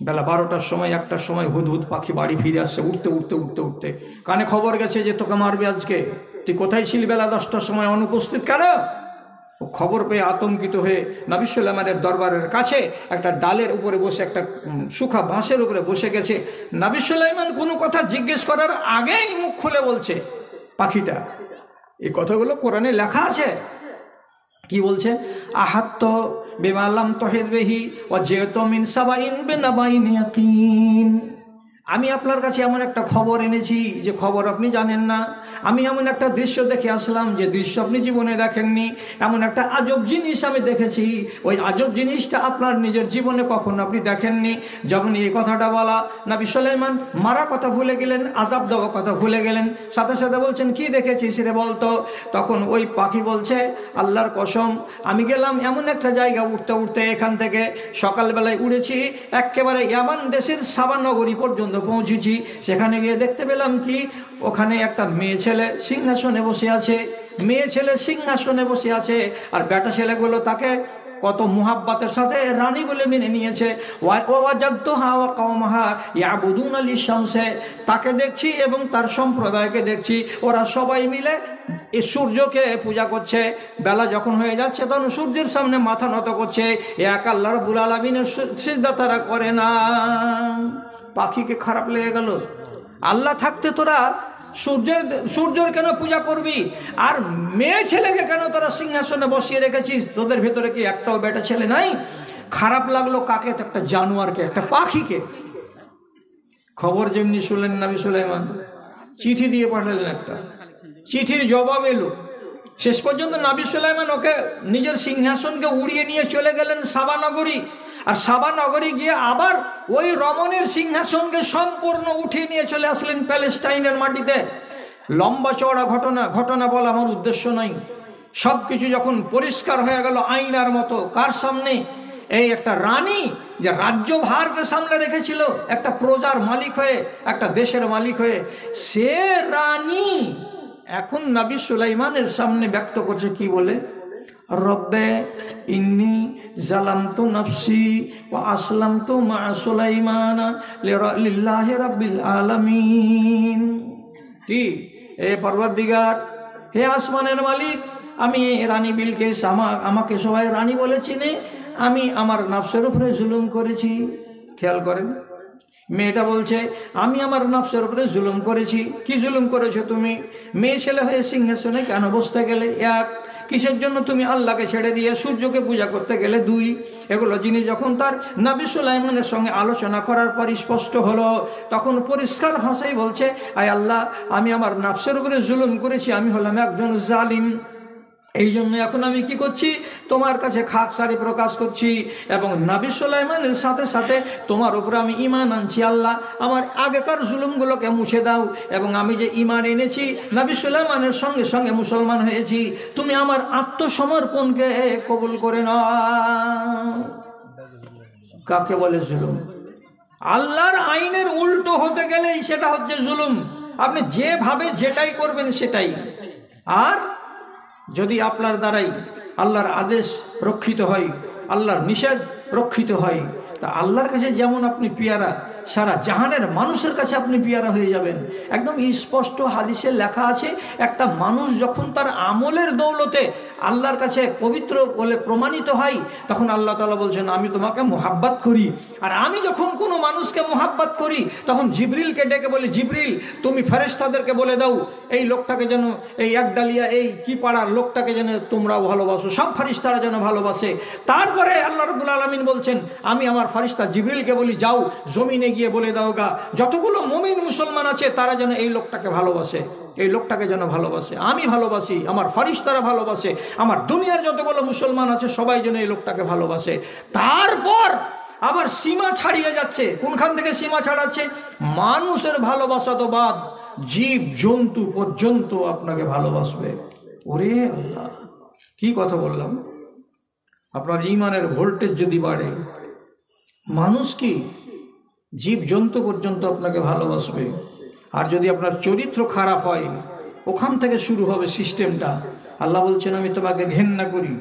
বেলা 12টার সময়, 1টার সময় হুদহুদ পাখি বাড়ি ফিরে আসছে উঠতে উঠতে উঠতে উঠতে। কানে খবর গেছে যে তোকে মারবে আজকে। তুই কোথায় ছিলি বেলা 10টার সময় অনুপস্থিত কেন? ও খবর পেয়ে আতঙ্কিত হয়ে নবী সুলাইমানের দরবারের কাছে একটা ডালের উপরে বসে, একটা শুকা বাঁশের উপরে বসে গেছে। নবী সুলাইমান কোনো কথা জিজ্ঞেস করার আগেই মুখ খুলে বলছে পাখিটা। এই কথাগুলো কোরআনে লেখা আছে। কি বলছে? আহাত্ত বিমালাম তহিদ বিহি ওয়া জিতু মিন সাবাইন বিনাবাইন ইয়াকিন। আমি আপনার কাছে এমন একটা খবর এনেছি যে খবর আপনি জানেন না। আমি এমন একটা দৃশ্য দেখে আসলাম যে দৃশ্য আপনি জীবনে দেখেননি। এমন একটা আজব জিনিস আমি দেখেছি, ওই আজব জিনিসটা আপনার নিজের জীবনে কখনো আপনি দেখেননি। যখন এই কথাটা বলা, নবী সুলাইমান মারা কথা ভুলে গেলেন, আযাব দেওয়া কথা ভুলে গেলেন। সাথে সাথে বলছেন কি দেখেছিস রে বলতো। তখন ওই পাখি বলছে আল্লাহর কসম, আমি গেলাম এমন একটা জায়গা উঠতে উঠতে, এখান থেকে সকালবেলায় উড়েছি একেবারে ইয়ামান দেশের সাবা নগরী পর্যন্ত পৌঁছেছি। সেখানে গিয়ে দেখতে পেলাম কি, ওখানে একটা মেয়ে ছেলে সিংহাসনে বসে আছে। মেয়ে ছেলে সিংহাসনে বসে আছে, আর বেটা ছেলেগুলো তাকে কত মুহাব্বতের সাথে রানী বলে মেনে নিয়েছে। তাকে দেখছি এবং তার সম্প্রদায়কে দেখছি, ওরা সবাই মিলে এই সূর্যকে পূজা করছে। বেলা যখন হয়ে যাচ্ছে তখন সূর্যের সামনে মাথা নত করছে। এক আল্লাহ রাব্বুল আলামিনের সিজদা তারা করে না। পাখিকে খারাপ লেগে গেল, আল্লাহ থাকতে তোরা সূর্যের কেন পূজা করবি, আর মেয়ে ছেলেকে কেন তোরা সিংহাসনে বসিয়ে রেখেছিস? তোদের ভেতরে কি একটাও বেটা ছেলে নাই? খারাপ লাগলো কাকে? তো একটা জানোয়ারকে, একটা পাখিকে। খবর যেমনি শুনলেন নবী সুলাইমান চিঠি দিয়ে পাঠালেন, একটা চিঠির জবাব এলো। শেষ পর্যন্ত নবী সুলাইমান ওকে নিজের সিংহাসনকে উড়িয়ে নিয়ে চলে গেলেন সাবা নগরী। আর সাবা নগরী গিয়ে আবার ওই রমণের সিংহাসনকে সম্পূর্ণ উঠিয়ে নিয়ে চলে আসলেন প্যালেস্টাইনের মাটিতে। লম্বা চওড়া ঘটনা বলা আমার উদ্দেশ্য নয়। সবকিছু যখন পরিষ্কার হয়ে গেল আয়নার মতো, কার সামনে? এই একটা রানী যে রাজ্যভারকে সামনে রেখেছিল, একটা প্রজার মালিক হয়ে, একটা দেশের মালিক হয়ে, সে রানী এখন নবী সুলাইমানের সামনে ব্যক্ত করছে কি বলে? রব্বে ইন্নী জালামতু নাফসি ওয়া আসলামতু মা সুলাইমানা লিল্লাহি রাব্বিল আলামিন। কি হে পরওয়ারদিগার, হে আসমানের মালিক, আমি রানী বিলকিস, আমাকে সবাই রানী বলে চিনে, আমি আমার নফসের উপরে জুলুম করেছি। খেয়াল করেন, মেয়েটা বলছে আমি আমার নফসের উপরে জুলুম করেছি। কি জুলুম করেছো তুমি? মেয়ে ছেলে হয়ে সিংহাসনে কেন বসতে গেলে? এক, কিসের জন্য তুমি আল্লাহকে ছেড়ে দিয়ে সূর্যকে পূজা করতে গেলে? দুই, এগুলো জিনিস যখন তার নবী সুলাইমানের সঙ্গে আলোচনা করার পর স্পষ্ট হলো, তখন পরিষ্কার ভাষায় বলছে, আয় আল্লাহ, আমি আমার নফসের উপরে জুলুম করেছি, আমি হলাম একজন জালিম। এই জন্য এখন আমি কি করছি? তোমার কাছে খাকসারি প্রকাশ করছি এবং নবী সুলাইমানের সাথে সাথে তোমার উপরে আমি ঈমান আনছি। আল্লাহ, আমার আগেকার জুলুমগুলোকে মুছে দাও, এবং আমি যে ঈমান এনেছি নবী সুলাইমানের সঙ্গে সঙ্গে মুসলমান হয়েছি, তুমি আমার আত্মসমর্পণকে কবুল করে নাও। কাকে বলে জুলুম? আল্লাহর আইনের উল্টো হতে গেলেই সেটা হচ্ছে জুলুম। আপনি যেভাবে যেটাই করবেন সেটাই। আর যদি আপনার দ্বারাই আল্লাহর আদেশ রক্ষিত হয়, আল্লাহর নিষেধ রক্ষিত হয়, তা আল্লাহর কাছে যেমন আপনি পিয়ারা, সারা জাহানের মানুষের কাছে আপনি পিয়ারা হয়ে যাবেন। একদম স্পষ্ট হাদিসে লেখা আছে, একটা মানুষ যখন তার আমলের দৌলতে আল্লাহর কাছে পবিত্র বলে প্রমাণিত হয়, তখন আল্লাহ তাআলা বলছেন আমি তোমাকে মোহাব্বত করি। আর আমি যখন কোনো মানুষকে মোহাব্বত করি, তখন জিবরিলকে ডেকে বলি, জিবরিল তুমি ফেরেশতাদেরকে বলে দাও এই লোকটাকে যেন, এই একডালিয়া এই কি পাড়ার লোকটাকে যেন তোমরাও ভালোবাসো, সব ফেরেশতারা যেন ভালোবাসে। তারপরে আল্লাহ রাব্বুল আলামিন বলছেন আমি আমার ফেরেশতা জিবরিলকে বলি, যাও জমিনে গিয়ে বলে দাও গা যতগুলো মুমিন মুসলমান আছে তারা যেন এই লোকটাকে ভালোবাসে, এই লোকটাকে যেন ভালোবাসে। আমি ভালোবাসি, আমার ফেরেশতারা ভালোবাসে, আমার দুনিয়ার যতগুলো মুসলমান আছে সবাই যেন এই লোকটাকে ভালোবাসে। তারপর আবার সীমা ছাড়িয়ে যাচ্ছে। কোনখান থেকে সীমা ছাড়াচ্ছে? মানুষের ভালোবাসা তো বাদ, জীব জন্তু পর্যন্ত আপনাকে ভালোবাসবে। ওরে আল্লাহ, কি কথা বললাম! আপনার ঈমানের ভোল্টেজ যদি বাড়ে, মানুষ কি জীব জন্তু পর্যন্ত আপনাকে ভালোবাসবে। আর যদি আপনার চরিত্র খারাপ হয়, ওখান থেকে শুরু হবে সিস্টেমটা। আল্লাহ বলছেন আমি তোমাকে ঘেন্না করি।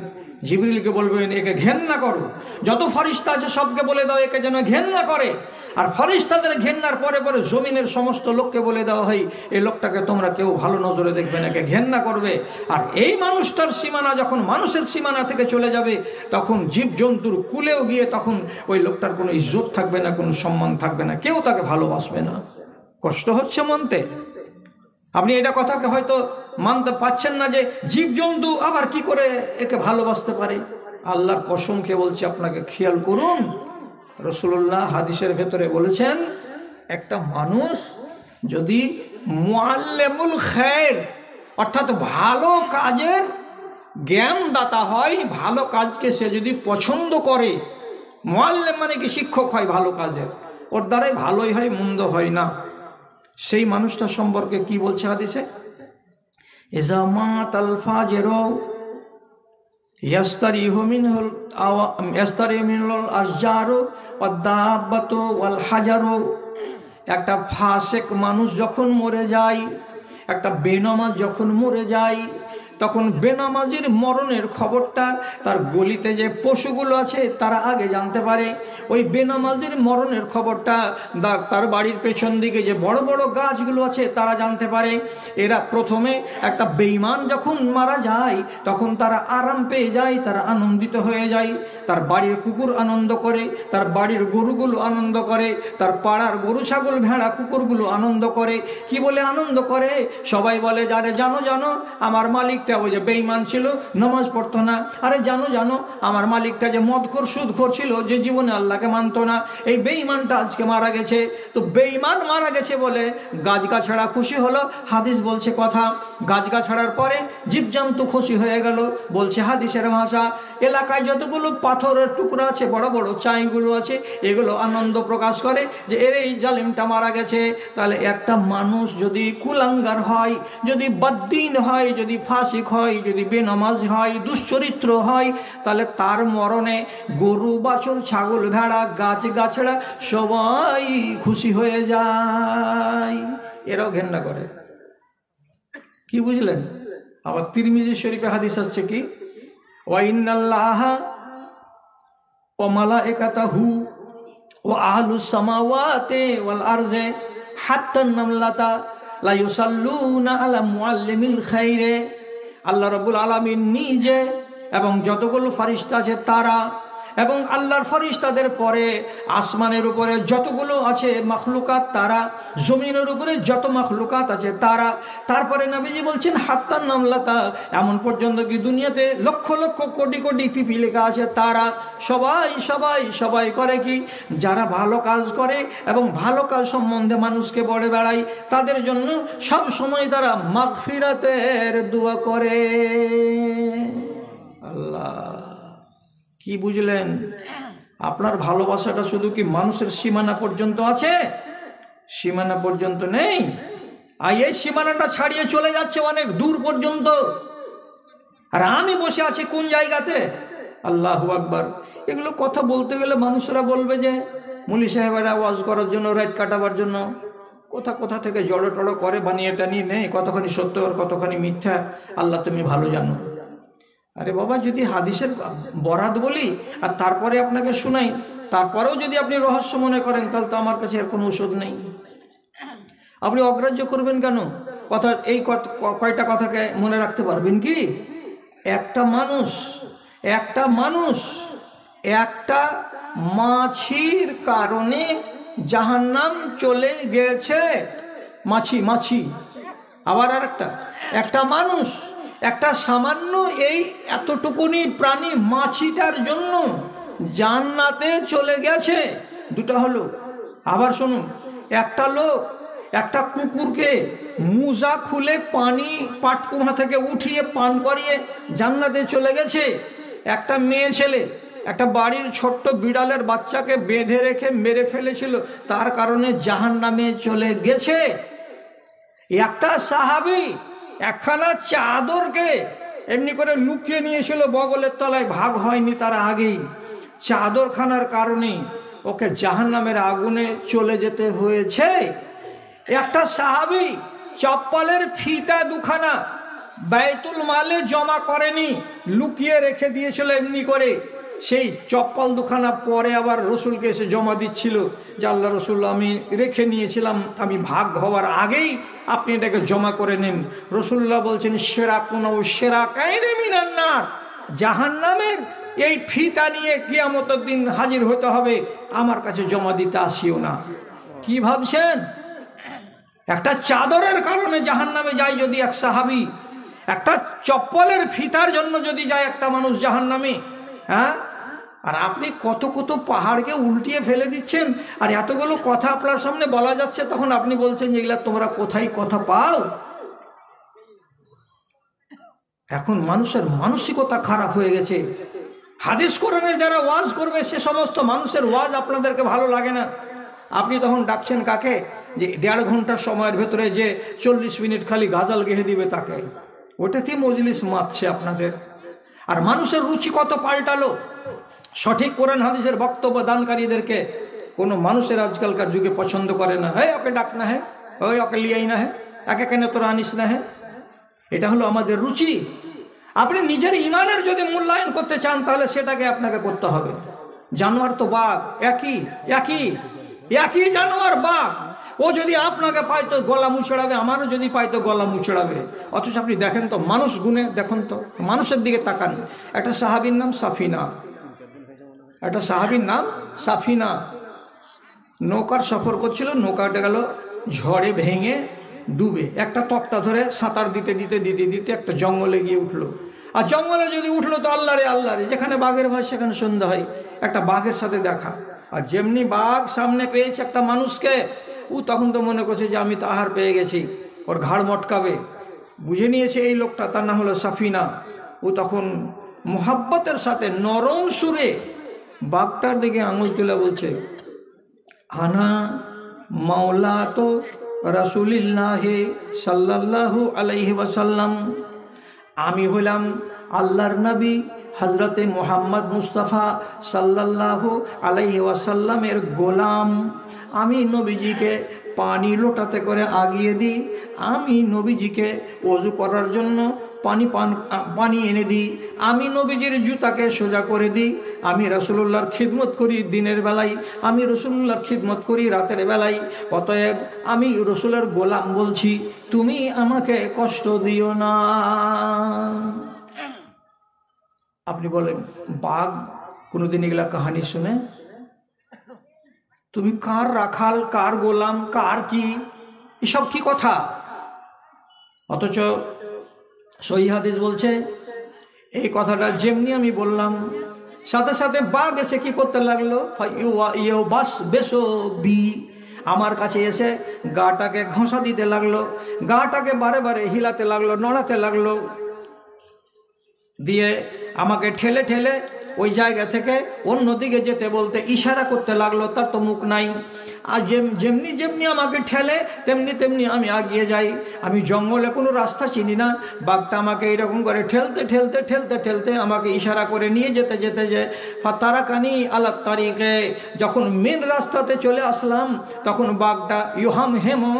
জিবরিলকে বলবেন একে ঘেন্না করো, যত ফেরেশতা আছে সবকে বলে দাও একে যেন ঘেন্না করে। আর ফেরেশতাদের ঘেন্নার পরে পরে জমিনের সমস্ত লোককে বলে দেওয়া হয় এই লোকটাকে তোমরা কেউ ভালো নজরে দেখবে না, একে ঘেন্না করবে। আর এই মানুষটার সীমানা যখন মানুষের সীমানা থেকে চলে যাবে, তখন জীবজন্তুর কুলেও গিয়ে তখন ওই লোকটার কোনো ইজ্জত থাকবে না, কোনো সম্মান থাকবে না, কেউ তাকে ভালোবাসবে না। কষ্ট হচ্ছে মানতে। আপনি এটা কথাকে হয়তো মানতে পাচ্ছেন না যে জীবজন্তু আবার কি করে একে ভালোবাসতে পারে। আল্লাহর কসম খেয়ে বলছি, আপনাকে খেয়াল করুন, রাসূলুল্লাহ হাদিসের ভেতরে বলেছেন, একটা মানুষ যদি মুআল্লিমুল খায়র অর্থাৎ ভালো কাজের জ্ঞানদাতা হয়, ভালো কাজকে সে যদি পছন্দ করে, মুআল্লিম মানে কি শিক্ষক হয় ভালো কাজের, ওর দ্বারাই ভালোই হয় মন্দ হয় না, সেই মানুষটা সম্পর্কে কি বলছে হাদিসে, ইজা মাতাল ফাজিরু ইয়াস্তারিহু মিনহুল আশজারু ওয়াদ দাব্বাতু ওয়াল হাজারু। একটা ফাসেক মানুষ যখন মরে যায়, একটা বেনামাজ যখন মরে যায়, তখন বেনামাজির মরণের খবরটা তার গলিতে যে পশুগুলো আছে তারা আগে জানতে পারে। ওই বেনামাজির মরণের খবরটা তার বাড়ির পেছন দিকে যে বড় বড় গাছগুলো আছে তারা জানতে পারে। এরা প্রথমে, একটা বেঈমান যখন মারা যায় তখন তারা আরাম পেয়ে যায়, তারা আনন্দিত হয়ে যায়, তার বাড়ির কুকুর আনন্দ করে, তার বাড়ির গরুগুলো আনন্দ করে, তার পাড়ার গরু ছাগল ভেড়া কুকুরগুলো আনন্দ করে। কি বলে আনন্দ করে? সবাই বলে, যারে জানো জানো আমার মালিক ওই যে বেঈমান ছিল, নামাজ পড়তো না, আরে জানো জানো আমার মালিকটা যে মদখোর সুদখোর ছিল, যে জীবনে আল্লাহকে মানতো না, এই বেঈমানটা আজকে মারা গেছে। তো বেঈমান মারা গেছে বলে গাছগাছড়া খুশি হলো, হাদিস বলছে কথা। গাছগাছড়ার পরে জীবজন্তু খুশি হয়ে গেল, বলছে হাদিসের ভাষা। এলাকায় যতগুলো পাথরের টুকরা আছে, বড় বড় চাইগুলো আছে, এগুলো আনন্দ প্রকাশ করে যে এই জালিমটা মারা গেছে। তাহলে একটা মানুষ যদি কুলাঙ্গার হয়, যদি বদ্দিন হয়, যদি ফাসিক হয়, যদি বেনামাজ হয়, দুশ্চরিত্র হয়, তাহলে তার মরণে গরু বাছুর ছাগল ভেড়া গাছ গাছড়া সবাই খুশি হয়ে যায়, এরাও ঘেন্না করে। কি বুঝলেন? আবার তিরমিজি শরীফে হাদিস আছে কি, ওয়া ইন্নাল্লাহা ওয়া মালাইকাতাহু ওয়া আহলুস সামাওয়াতি ওয়াল আরজি হাত্তা নামলাতা লা ইউসাল্লুনা আলা মুআল্লিমিল খাইরে। আল্লাহ রাব্বুল আলামিন নিজে এবং যতগুলো ফেরেশতা আছে তারা, এবং আল্লাহর ফেরেশতাদের পরে আসমানের উপরে যতগুলো আছে মাখলুকাত তারা, জমিনের উপরে যত মাখলুকাত আছে তারা, তারপরে নবীজি বলছেন হাত্তান নামলাতা, এমন পর্যন্ত কি দুনিয়াতে লক্ষ লক্ষ কোটি কোটি পিপিলিকা আছে তারা, সবাই সবাই সবাই করে কি, যারা ভালো কাজ করে এবং ভালো কাজ সম্বন্ধে মানুষকে বলে বেড়ায়, তাদের জন্য সব সময় তারা মাগফিরাতের দোয়া করে। আল্লাহ, কি বুঝলেন? আপনার ভালোবাসাটা শুধু কি মানুষের সীমানা পর্যন্ত আছে? সীমানা পর্যন্ত নেই, আর এই সীমানাটা ছাড়িয়ে চলে যাচ্ছে অনেক দূর পর্যন্ত। আর আমি বসে আছি কোন জায়গাতে? আল্লাহু আকবার। এগুলো কথা বলতে গেলে মানুষরা বলবে যে মুলি সাহেবেরা ওয়াজ করার জন্য, রাত কাটাবার জন্য কোথা কোথা থেকে জড়ো টড়ো করে বানিয়ে টানিয়ে নেই, কতখানি সত্য আর কতখানি মিথ্যা আল্লাহ তুমি ভালো জানো। আরে বাবা, যদি হাদিসের বরাত বলি আর তারপরে আপনাকে শুনাই, তারপরেও যদি আপনি রহস্য মনে করেন, তাহলে তো আমার কাছে আর কোনো ওষুধ নেই। আপনি অগ্রাহ্য করবেন কেন? কথা এই কয়টা কথাকে মনে রাখতে পারবেন কি? একটা মানুষ একটা মাছির কারণে জাহান্নাম চলে গেছে। মাছি। আবার আর একটা মানুষ, একটা সামান্য এই এতটুকুনি প্রাণী মাছিটার জন্য জান্নাতে চলে গেছে। দুটা হলো। আবার শুনুন, একটা লোক একটা কুকুরকে মুজা খুলে পানি পাটকুমা থেকে উঠিয়ে পান করিয়ে জান্নাতে চলে গেছে। একটা মেয়ে ছেলে একটা বাড়ির ছোট্ট বিড়ালের বাচ্চাকে বেঁধে রেখে মেরে ফেলেছিল, তার কারণে জাহান্নামে চলে গেছে। একটা সাহাবী একখানা চাদরকে এমনি করে লুকিয়ে নিয়েছিল বগলের তলায়, ভাগ হয়নি তার আগেই, চাদরখানার কারণে ওকে জাহান্নামের আগুনে চলে যেতে হয়েছে। একটা সাহাবী চপ্পলের ফিতা দুখানা বাইতুল মালে জমা করেনি, লুকিয়ে রেখে দিয়েছিল এমনি করে। সেই চপ্পল দুখানা পরে আবার রসুলকে এসে জমা দিচ্ছিল যে আল্লাহ রসুল, আমি রেখে নিয়েছিলাম, আমি ভাগ হওয়ার আগেই আপনি এটাকে জমা করে নিন। রসুল্লাহ বলছেন, সেরাকাইনে মিনান নার, জাহান্নামের এই ফিতা নিয়ে কিয়ামতের দিন হাজির হতে হবে, আমার কাছে জমা দিতে আসিও না। কি ভাবছেন? একটা চাদরের কারণে জাহান্নামে যায় যদি এক সাহাবী, একটা চপ্পলের ফিতার জন্য যদি যায় একটা মানুষ জাহান্নামে, হ্যাঁ, আর আপনি কত কত পাহাড়কে উল্টিয়ে ফেলে দিচ্ছেন, আর এতগুলো কথা আপনার সামনে বলা যাচ্ছে, তখন আপনি বলছেন যে এগুলা তোমরা কোথায় কথা পাও। এখন মানুষের মানসিকতা খারাপ হয়ে গেছে। হাদিস কোরআনের যারা ওয়াজ করবে সে সমস্ত মানুষের ওয়াজ আপনাদেরকে ভালো লাগে না। আপনি তখন ডাকছেন কাকে? যে 1.5 ঘন্টার সময়ের ভেতরে যে 40 মিনিট খালি গাজাল গেহে দিবে তাকে। ওটাতেই মজলিস মাতছে আপনাদের। আর মানুষের রুচি কত পাল্টালো। সঠিক কোরআন হাদিসের বক্তব্য দানকারীদেরকে কোনো মানুষের আজকালকার যুগে পছন্দ করে না। হ্যাঁ, ওকে ডাক না, হ্যাঁ ওই ওকে লিয়াই না, হ্যাঁ একে কেন তোরা আনিস না, হ্যাঁ। এটা হলো আমাদের রুচি। আপনি নিজের ইমানের যদি মূল্যায়ন করতে চান তাহলে সেটাকে আপনাকে করতে হবে। জানোয়ার তো বাঘ, একই একই একই জানোয়ার বাঘ। ও যদি আপনাকে পায় তো গলা মুছড়াবে, আমারও যদি পায় তো গলা মুছড়াবে। অথচ আপনি দেখেন তো মানুষ গুণে, দেখুন তো মানুষের দিকে তাকান। একটা সাহাবীর নাম সাফিনা, একটা সাহাবীর নাম সাফিনা। নৌকার সফর করছিল, নৌকাটা গেল ঝড়ে ভেঙে ডুবে। একটা তক্তা ধরে সাঁতার দিতে দিতে দিতে দিতে একটা জঙ্গলে গিয়ে উঠলো। আর জঙ্গলে যদি উঠলো তো আল্লাহরে আল্লাহরে, যেখানে বাঘের ভয় সেখানে সন্ধ্যা হয়। একটা বাঘের সাথে দেখা, আর যেমনি বাঘ সামনে পেয়েছে একটা মানুষকে, ও তখন তো মনে করছে যে আমি তো আহার পেয়ে গেছি, ওর ঘাড় মটকাবে। বুঝে নিয়েছে এই লোকটা, তার নাম হলো সাফিনা। ও তখন মোহাব্বতের সাথে নরম সুরে বাঘটার দিকে আঙুল তুলে বলছে, আনা মাওলা তো রাসূলিল্লাহ সাল্লাল্লাহু আলাইহি ওয়াসাল্লাম, আমি হলাম আল্লাহর নবী হযরতে মুহাম্মদ মুস্তাফা সাল্লাল্লাহু আলাইহি ওয়াসাল্লামের গোলাম। আমি নবীজিকে পানি লোটাতে করে আগিয়ে দিই, আমি নবীজিকে ওযু করার জন্য পানি এনে দিই, আমি নবীজির জুতাকে সোজা করে দিই, আমি রাসূলুল্লাহর খিদমত করি দিনের বেলায়, আমি রাসূলুল্লাহর খিদমত করি রাতের বেলায়। অতএব আমি রাসূলের গোলাম বলছি, তুমি আমাকে কষ্ট দিও না। আপনি বলেন বাঘ কোনোদিন এগুলা কাহানি শুনে? তুমি কার রাখাল, কার গোলাম, কার কি, এসব কি কথা? অথচ সহিহ হাদিস বলছে এই কথাটা যেমনি আমি বললাম, সাথে সাথে বাঘ এসে কি করতে লাগলো, বাস বেশো বি, আমার কাছে এসে গাটাকে ঘষা দিতে লাগলো, গাটাকে বারে বারে হিলাতে লাগলো, নড়াতে লাগলো, দিয়ে আমাকে ঠেলে ঠেলে ওই জায়গা থেকে অন্যদিকে যেতে বলতে ইশারা করতে লাগলো। তার তো মুখ নাই। আর যেমনি যেমনি আমাকে ঠেলে তেমনি তেমনি আমি আগিয়ে যাই। আমি জঙ্গলে কোনো রাস্তা চিনি না, বাঘটা আমাকে এরকম করে ঠেলতে ঠেলতে ঠেলতে ঠেলতে আমাকে ইশারা করে নিয়ে যেতে যেতে যে ফাতারাকানি আলা তারিকে, যখন মেন রাস্তাতে চলে আসলাম তখন বাঘটা ইউহাম হেমো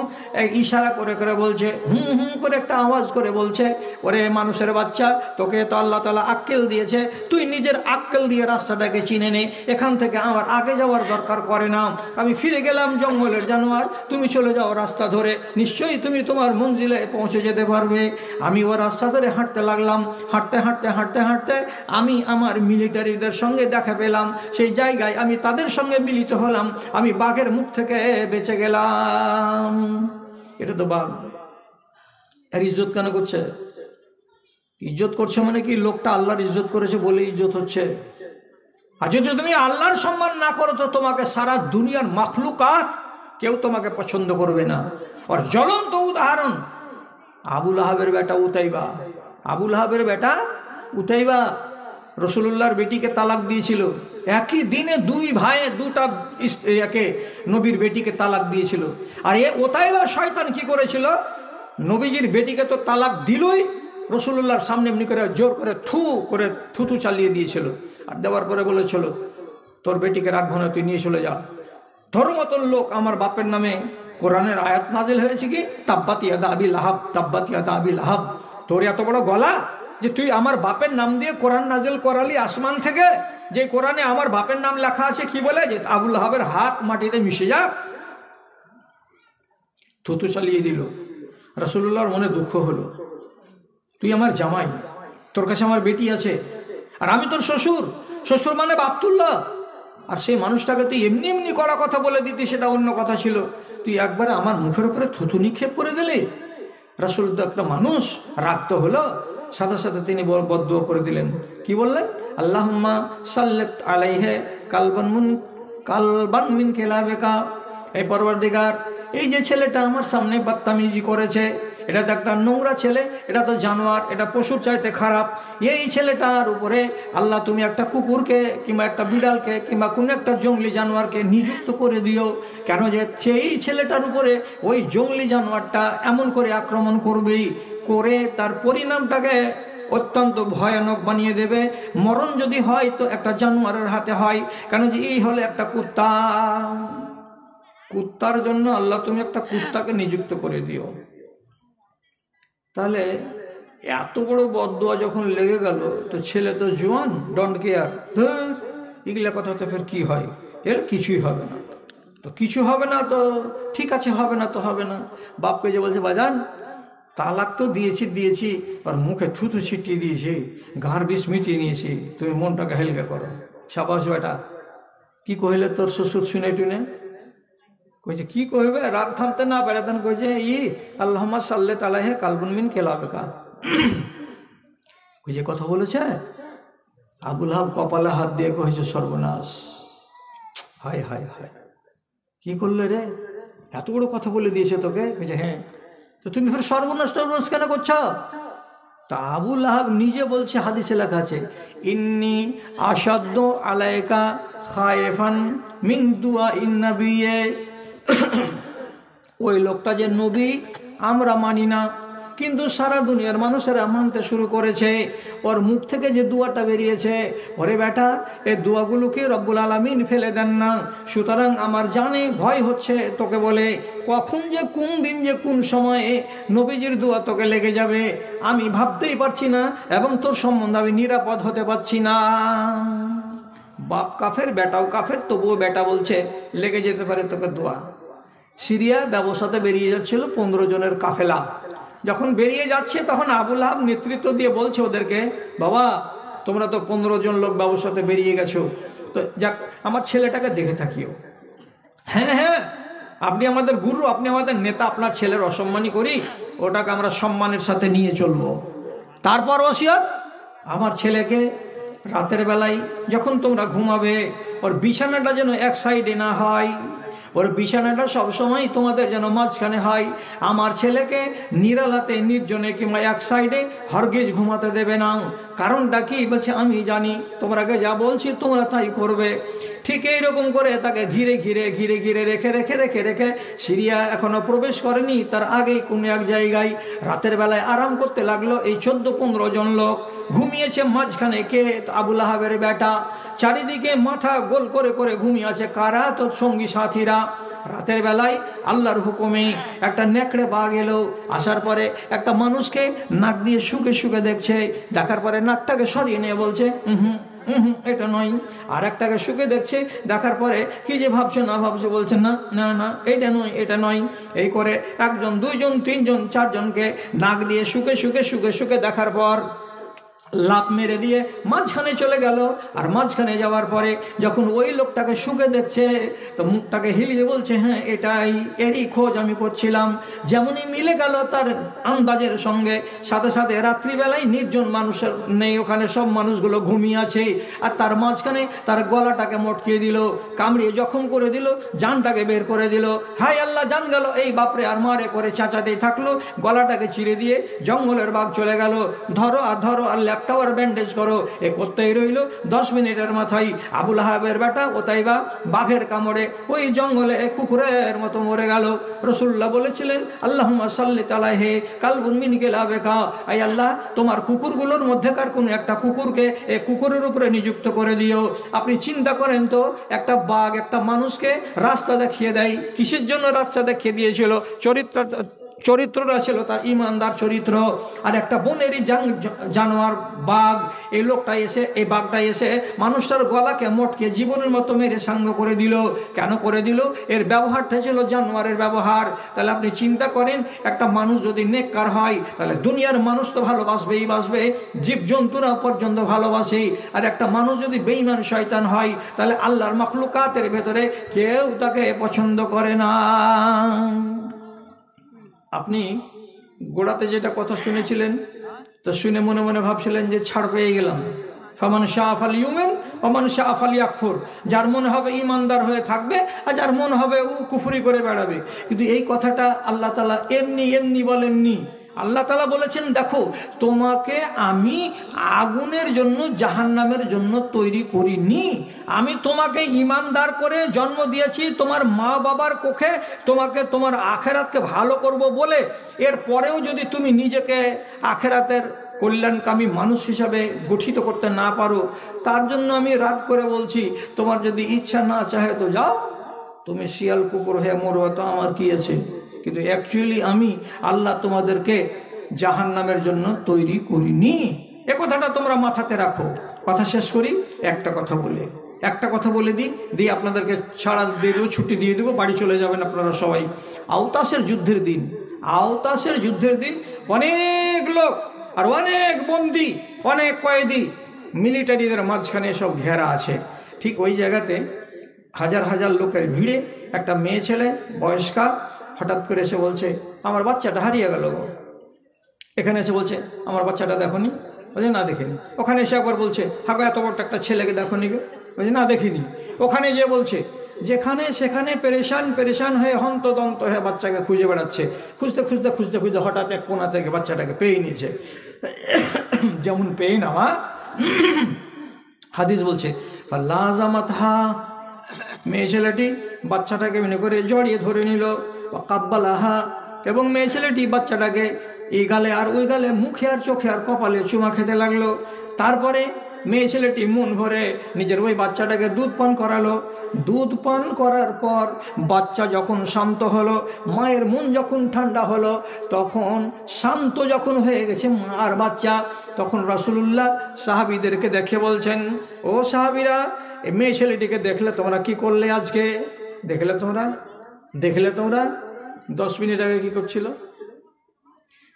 ইশারা করে করে বলছে, হুম হুম করে একটা আওয়াজ করে বলছে, ওরে মানুষের বাচ্চা, তোকে তো আল্লাহ তাআলা আক্কেল দিয়েছে, তুই নিজের আক্কেল দিয়ে রাস্তাটাকে চিনে নে, এখান থেকে আমার আগে যাওয়ার দরকার করে না। আমি ফিরে গেলাম জঙ্গলের জানোয়ার, তুমি চলে যাও রাস্তা ধরে, নিশ্চয়ই তুমি তোমার মঞ্জিলে পৌঁছে যেতে পারবে। আমি ও রাস্তা ধরে হাঁটতে লাগলাম, হাঁটতে হাঁটতে হাঁটতে হাঁটতে আমি আমার মিলিটারিদের সঙ্গে দেখা পেলাম, সেই জায়গায় আমি তাদের সঙ্গে মিলিত হলাম, আমি বাঘের মুখ থেকে বেঁচে গেলাম। এটা তো বাঘ। এর ইজ্জত কেন করছে? ইজ্জত করছে মানে কি লোকটা আল্লাহর ইজ্জত করেছে বলে ইজ্জত হচ্ছে। আর যদি তুমি আল্লাহর সম্মান না করো তো তোমাকে সারা দুনিয়ার মাখলুকাত কেউ তোমাকে পছন্দ করবে না। আর জ্বলন্ত উদাহরণ আবুল আহাবের বেটা উতাইবা। আবুল আহাবের বেটা উতাইবা রাসূলুল্লাহর বেটিকে তালাক দিয়েছিল। একই দিনে দুই ভাই দুটা একে নবীর বেটিকে তালাক দিয়েছিল। আর এ উতাইবা শয়তান কি করেছিল, নবীজির বেটিকে তো তালাক দিলই, রাসূলুল্লাহর সামনে এমনি করে জোর করে থুতু চালিয়ে দিয়েছিল। আর দেওয়ার পরে বলেছিল, তোর বেটিকে রাখবো না, তুই নিয়ে চলে যা। ধর্মতল লোক, আমার বাপের নামে কোরআনের আয়াত নাজিল হয়েছে কি, তাব্বাত ইয়াদা আবি লাহাব, তাব্বাত ইয়াদা আবি লাহাব। তোর এত বড় গলা যে তুই আমার বাপের নাম দিয়ে কোরআন নাজিল করালি আসমান থেকে, যে কোরআনে আমার বাপের নাম লেখা আছে কি বলে, যে আবুল লাহাবের হাত মাটিতে মিশে যাক। থুতু চালিয়ে দিল। রাসূলুল্লাহর মনে দুঃখ হলো, তুই আমার জামাই, তোর কাছে আমার বেটি আছে, আর আমি তোর শ্বশুর। শ্বশুর মানে আব্দুল্লাহ। আর সেই মানুষটাকে তুই এমনি এমনি কড়া কথা বলে দিতি, সেটা অন্য কথা ছিল। তুই একবারে আমার মুখের উপরে থুতু নিক্ষেপ করে দিলি। রাসূল তো একটা মানুষ, রাগ তো হলো, সাথে সাথে তিনি বদদুয়া করে দিলেন। কি বললেন? আল্লাহুম্মা সাল্লিত আলাইহি কালবান মিন কিলাবিকা, এই পরওয়ারদিগার, এই যে ছেলেটা আমার সামনে বদতমিজি করেছে, এটা তো একটা নোংরা ছেলে, এটা তো জানোয়ার, এটা পশুর চাইতে খারাপ। এই ছেলেটার উপরে আল্লাহ তুমি একটা কুকুরকে কিংবা একটা বিড়ালকে কিংবা কোনো একটা জঙ্গলি জানোয়ারকে নিযুক্ত করে দিও। কেন যে সেই ছেলেটার উপরে ওই জঙ্গলি জানোয়ারটা এমন করে আক্রমণ করবেই, করে তার পরিণামটাকে অত্যন্ত ভয়ানক বানিয়ে দেবে। মরণ যদি হয় তো একটা জানোয়ারের হাতে হয়, কেন যে এই হলে একটা কুত্তা, কুত্তার জন্য আল্লাহ তুমি একটা কুত্তাকে নিযুক্ত করে দিও। তাহলে এত বড় বদদুয়া যখন লেগে গেল, তো ছেলে তো জোয়ান, ডোন্ট কেয়ার, ধর এগুলা কথা তো ফের কি হয়, এর কিছুই হবে না। তো কিছু হবে না তো ঠিক আছে, হবে না তো হবে না। বাপকে যে বলছে বাজান তালাক তো দিয়েছি আর মুখে থুতু ছিটিয়ে দিয়েছি, ঘাড় বিষ মিটিয়ে নিয়েছি, তুমি মনটাকে হেলকা করো। সাবাস বেটা। কি কহিলে তোর শ্বশুর শুনে টুনে? কইছে কি কইবে, রাত থামতে না পারে তখন কইছে আল্লাহুম্মা সাল্লিত আলাইহি কালবুন মিন কিলাবিকা। কই যে কথা বলেছে, আবুল হাব কপালে হাত দিয়ে কইছে সর্বনাশ, হায় হায় হায়, কি করলে রে, এত বড় কথা বলে দিয়েছে তোকে। কইছে হ্যাঁ। তো তুমি ফের সর্বনাশ কেন করছো? তা আবুল আহাব নিজে বলছে, হাদিসে লেখা আছে, ইন্নী আশাদ্দু আলাইকা খায়ফান মিন দুআ ইন্নাবিয়ে। ওই লোকটা যে নবী আমরা মানি না, কিন্তু সারা দুনিয়ার মানুষেরা মানতে শুরু করেছে। ওর মুখ থেকে যে দুয়াটা বেরিয়েছে, ওরে বেটা এই দুয়াগুলোকে রব্বুল আলামিন ফেলে দেন না। সুতরাং আমার জানে ভয় হচ্ছে তোকে বলে, কখন যে কোন দিন যে কোন সময়ে নবীজির দুয়া তোকে লেগে যাবে আমি ভাবতেই পারছি না, এবং তোর সম্বন্ধে আমি নিরাপদ হতে পারছি না। বাপ কাফের, বেটাও কাফের, তবুও বেটা বলছে লেগে যেতে পারে তোকে দোয়া। সিরিয়া ব্যবসাতে বেরিয়ে যাচ্ছিল 15 জনের কাফেলা। যখন বেরিয়ে যাচ্ছে তখন আবুল আহাব নেতৃত্ব দিয়ে বলছে ওদেরকে, বাবা তোমরা তো 15 জন লোক ব্যবসাতে বেরিয়ে গেছো, তো যাক আমার ছেলেটাকে দেখে থাকিও। হ্যাঁ হ্যাঁ, আপনি আমাদের গুরু, আপনি আমাদের নেতা, আপনার ছেলের অসম্মানী করি, ওটাকে আমরা সম্মানের সাথে নিয়ে চলবো। তারপর ওসিয়ত, আমার ছেলেকে রাতের বেলায় যখন তোমরা ঘুমাবে ওর বিছানাটা যেন এক সাইডে না হয়, ওর বিছানাটা সবসময় তোমাদের যেন মাঝখানে হয়। আমার ছেলেকে নিরালাতে নির্জনে কিংবা এক সাইডে হরগিজ ঘুমাতে দেবে না। কারণটা কি? বলছে আমি জানি, তোমরাকে যা বলছি তোমরা তাই করবে। ঠিক এইরকম করে তাকে ঘিরে ঘিরে ঘিরে ঘিরে রেখে রেখে রেখে রেখে সিরিয়া এখনো প্রবেশ করেনি, তার আগেই কোনো এক জায়গায় রাতের বেলায় আরাম করতে লাগলো। এই 14-15 জন লোক ঘুমিয়েছে মাঝখানে কে? আবুল আহাবের বেটা। চারিদিকে মাথা গোল করে করে ঘুমিয়ে আছে কারা? তো সঙ্গী সাথীরা। রাতের বেলায় আল্লাহর হুকুমে একটা নেকড়ে বাঘ এলো, আসার পরে একটা মানুষকে নাক দিয়ে শুকে শুকে দেখছে, দেখার পরে নাকটাকে সরিয়ে নিয়ে বলছে এটা নয়। আর একটাকে শুকে দেখছে, দেখার পরে কি যে ভাবছে না ভাবছে, বলছে না না না এটা নয় এটা নয়। এই করে 1 জন 2 জন 3 জন 4 জনকে নাক দিয়ে শুকে শুকে শুকে শুকে দেখার পর লাভ মেরে দিয়ে মাঝখানে চলে গেল। আর মাঝখানে যাওয়ার পরে যখন ওই লোকটাকে শুকে দেখছে, তো মুখটাকে হিলিয়ে বলছে হ্যাঁ এটাই, এরই খোঁজ আমি করছিলাম। যেমনই মিলে গেল তার আন্দাজের সঙ্গে, সাথে সাথে রাত্রিবেলায় নির্জন মানুষের নেই ওখানে, সব মানুষগুলো ঘুমিয়ে আছে। আর তার মাঝখানে তার গলাটাকে মটকিয়ে দিল, কামড়িয়ে জখম করে দিল, জানটাকে বের করে দিল। হাই আল্লাহ, জান গেল। এই বাপরে আর মারে করে চাচাতেই থাকলো, গলাটাকে চিরে দিয়ে জঙ্গলের বাঘ চলে গেল। ধরো আর ধরো আর ল্যাপটাও আর ব্যান্ডেজ করো, এ করতেই রইল। 10 মিনিটের মাথায় আবুল আহাবের বেটা ও তাইবা বাঘের কামড়ে ওই জঙ্গলে কুকুরের মতো মরে গেল। রাসূলুল্লাহ বলেছিলেন আল্লাহুম্মা সাল্লিত আলাইহি কালবুন মিন কিলাবিকা, আয় আল্লাহ তোমার কুকুরগুলোর মধ্যেকার কোন একটা কুকুরকে এই কুকুরের উপরে নিযুক্ত করে দিও। আপনি চিন্তা করেন তো, একটা বাঘ একটা মানুষকে রাস্তা দেখিয়ে দেয়, কিসের জন্য রাস্তা দেখিয়ে দিয়েছিল? চরিত্রটা ছিল তার ইমানদার চরিত্র। আর একটা বনেরই জানোয়ার বাঘ, এই লোকটা এসে, এই বাঘটা এসে মানুষটার গলাকে মটকে জীবনের মতো মেরে সাঙ্গ করে দিল। কেন করে দিল? এর ব্যবহারটা ছিল জানোয়ারের ব্যবহার। তাহলে আপনি চিন্তা করেন, একটা মানুষ যদি নেককার হয় তাহলে দুনিয়ার মানুষ তো ভালোবাসবেই বাসবে, জীবজন্তুরা পর্যন্ত ভালোবাসে। আর একটা মানুষ যদি বেঈমান শয়তান হয় তাহলে আল্লাহর মাখলুকাতের ভেতরে কেউ তাকে পছন্দ করে না। আপনি গোড়াতে যেটা কথা শুনেছিলেন, তো শুনে মনে মনে ভাবছিলেন যে ছাড় পেয়ে গেলাম। ফামান শাআ ফালইউমিন ওয়া মান শাআ ফালইয়াকফুর, যার মনে হবে ইমানদার হয়ে থাকবে আর যার মনে হবে ও কুফরি করে বেড়াবে। কিন্তু এই কথাটা আল্লাহ তাআলা এমনি এমনি বলেননি। আল্লাহ তাআলা বলেছেন, দেখো তোমাকে আমি আগুনের জন্য জাহান্নামের জন্য তৈরি করিনি। আমি তোমাকে ইমানদার করে জন্ম দিয়েছি তোমার মা বাবার কোখে, তোমাকে তোমার আখেরাতকে ভালো করব বলে। এর পরেও যদি তুমি নিজেকে আখেরাতের কল্যাণকামী মানুষ হিসাবে গঠিত করতে না পারো, তার জন্য আমি রাগ করে বলছি, তোমার যদি ইচ্ছা না চাহে তো যাও, তুমি শিয়াল কুকুর হয়ে মরো, তো আমার কি আছে। কিন্তু অ্যাকচুয়ালি আমি আল্লাহ তোমাদেরকে জাহান্নামের জন্য তৈরি করিনি। এ কথাটা তোমরা মাথাতে রাখো। কথা শেষ করি একটা কথা বলে দিই আপনাদেরকে ছাড়া দিয়ে দেবো, ছুটি দিয়ে দেবো, বাড়ি চলে যাবেন আপনারা সবাই। আওতাসের যুদ্ধের দিন অনেক লোক আর অনেক বন্দী, অনেক কয়েদি, মিলিটারিদের মাঝখানে সব ঘেরা আছে। ঠিক ওই জায়গাতে হাজার হাজার লোকের ভিড়ে একটা মেয়ে ছেলে বয়স্কা হঠাৎ করে এসে বলছে, আমার বাচ্চাটা হারিয়ে গেল। এখানে এসে বলছে, আমার বাচ্চাটা দেখোনি? বলছে না দেখিনি। ওখানে এসে একবার বলছে, হাগো এত বড় একটা ছেলেকে দেখোনি? বলছে না দেখিনি। ওখানে যে বলছে, যেখানে সেখানে পেরেশান হয়ে হন্তদন্ত হয়ে বাচ্চাকে খুঁজে বেড়াচ্ছে। খুঁজতে হঠাৎ এক কোণা থেকে বাচ্চাটাকে পেয়ে নিয়েছে। যেমন পেয়ে নেওয়া, হাদিস বলছে লাজামাতহা, মেয়ে ছেলেটি বাচ্চাটাকে মনে করে জড়িয়ে ধরে নিল। কাব্বালাহা, এবং মেয়ে ছেলেটি বাচ্চাটাকে এই গালে আর ওই গালে, মুখে আর চোখে আর কপালে চুমা খেতে লাগলো। তারপরে মেয়ে ছেলেটি মন ভরে নিজের ওই বাচ্চাটাকে দুধ পান করালো। দুধ পান করার পর বাচ্চা যখন শান্ত হলো, মায়ের মন যখন ঠান্ডা হলো, তখন শান্ত যখন হয়ে গেছে মা আর বাচ্চা, তখন রাসূলুল্লাহ সাহাবীদেরকে দেখে বলছেন, ও সাহাবীরা, এই মেয়ে ছেলেটিকে দেখলে তোমরা কি করলে? আজকে দেখলে তোমরা 10 মিনিট আগে কি করছিল?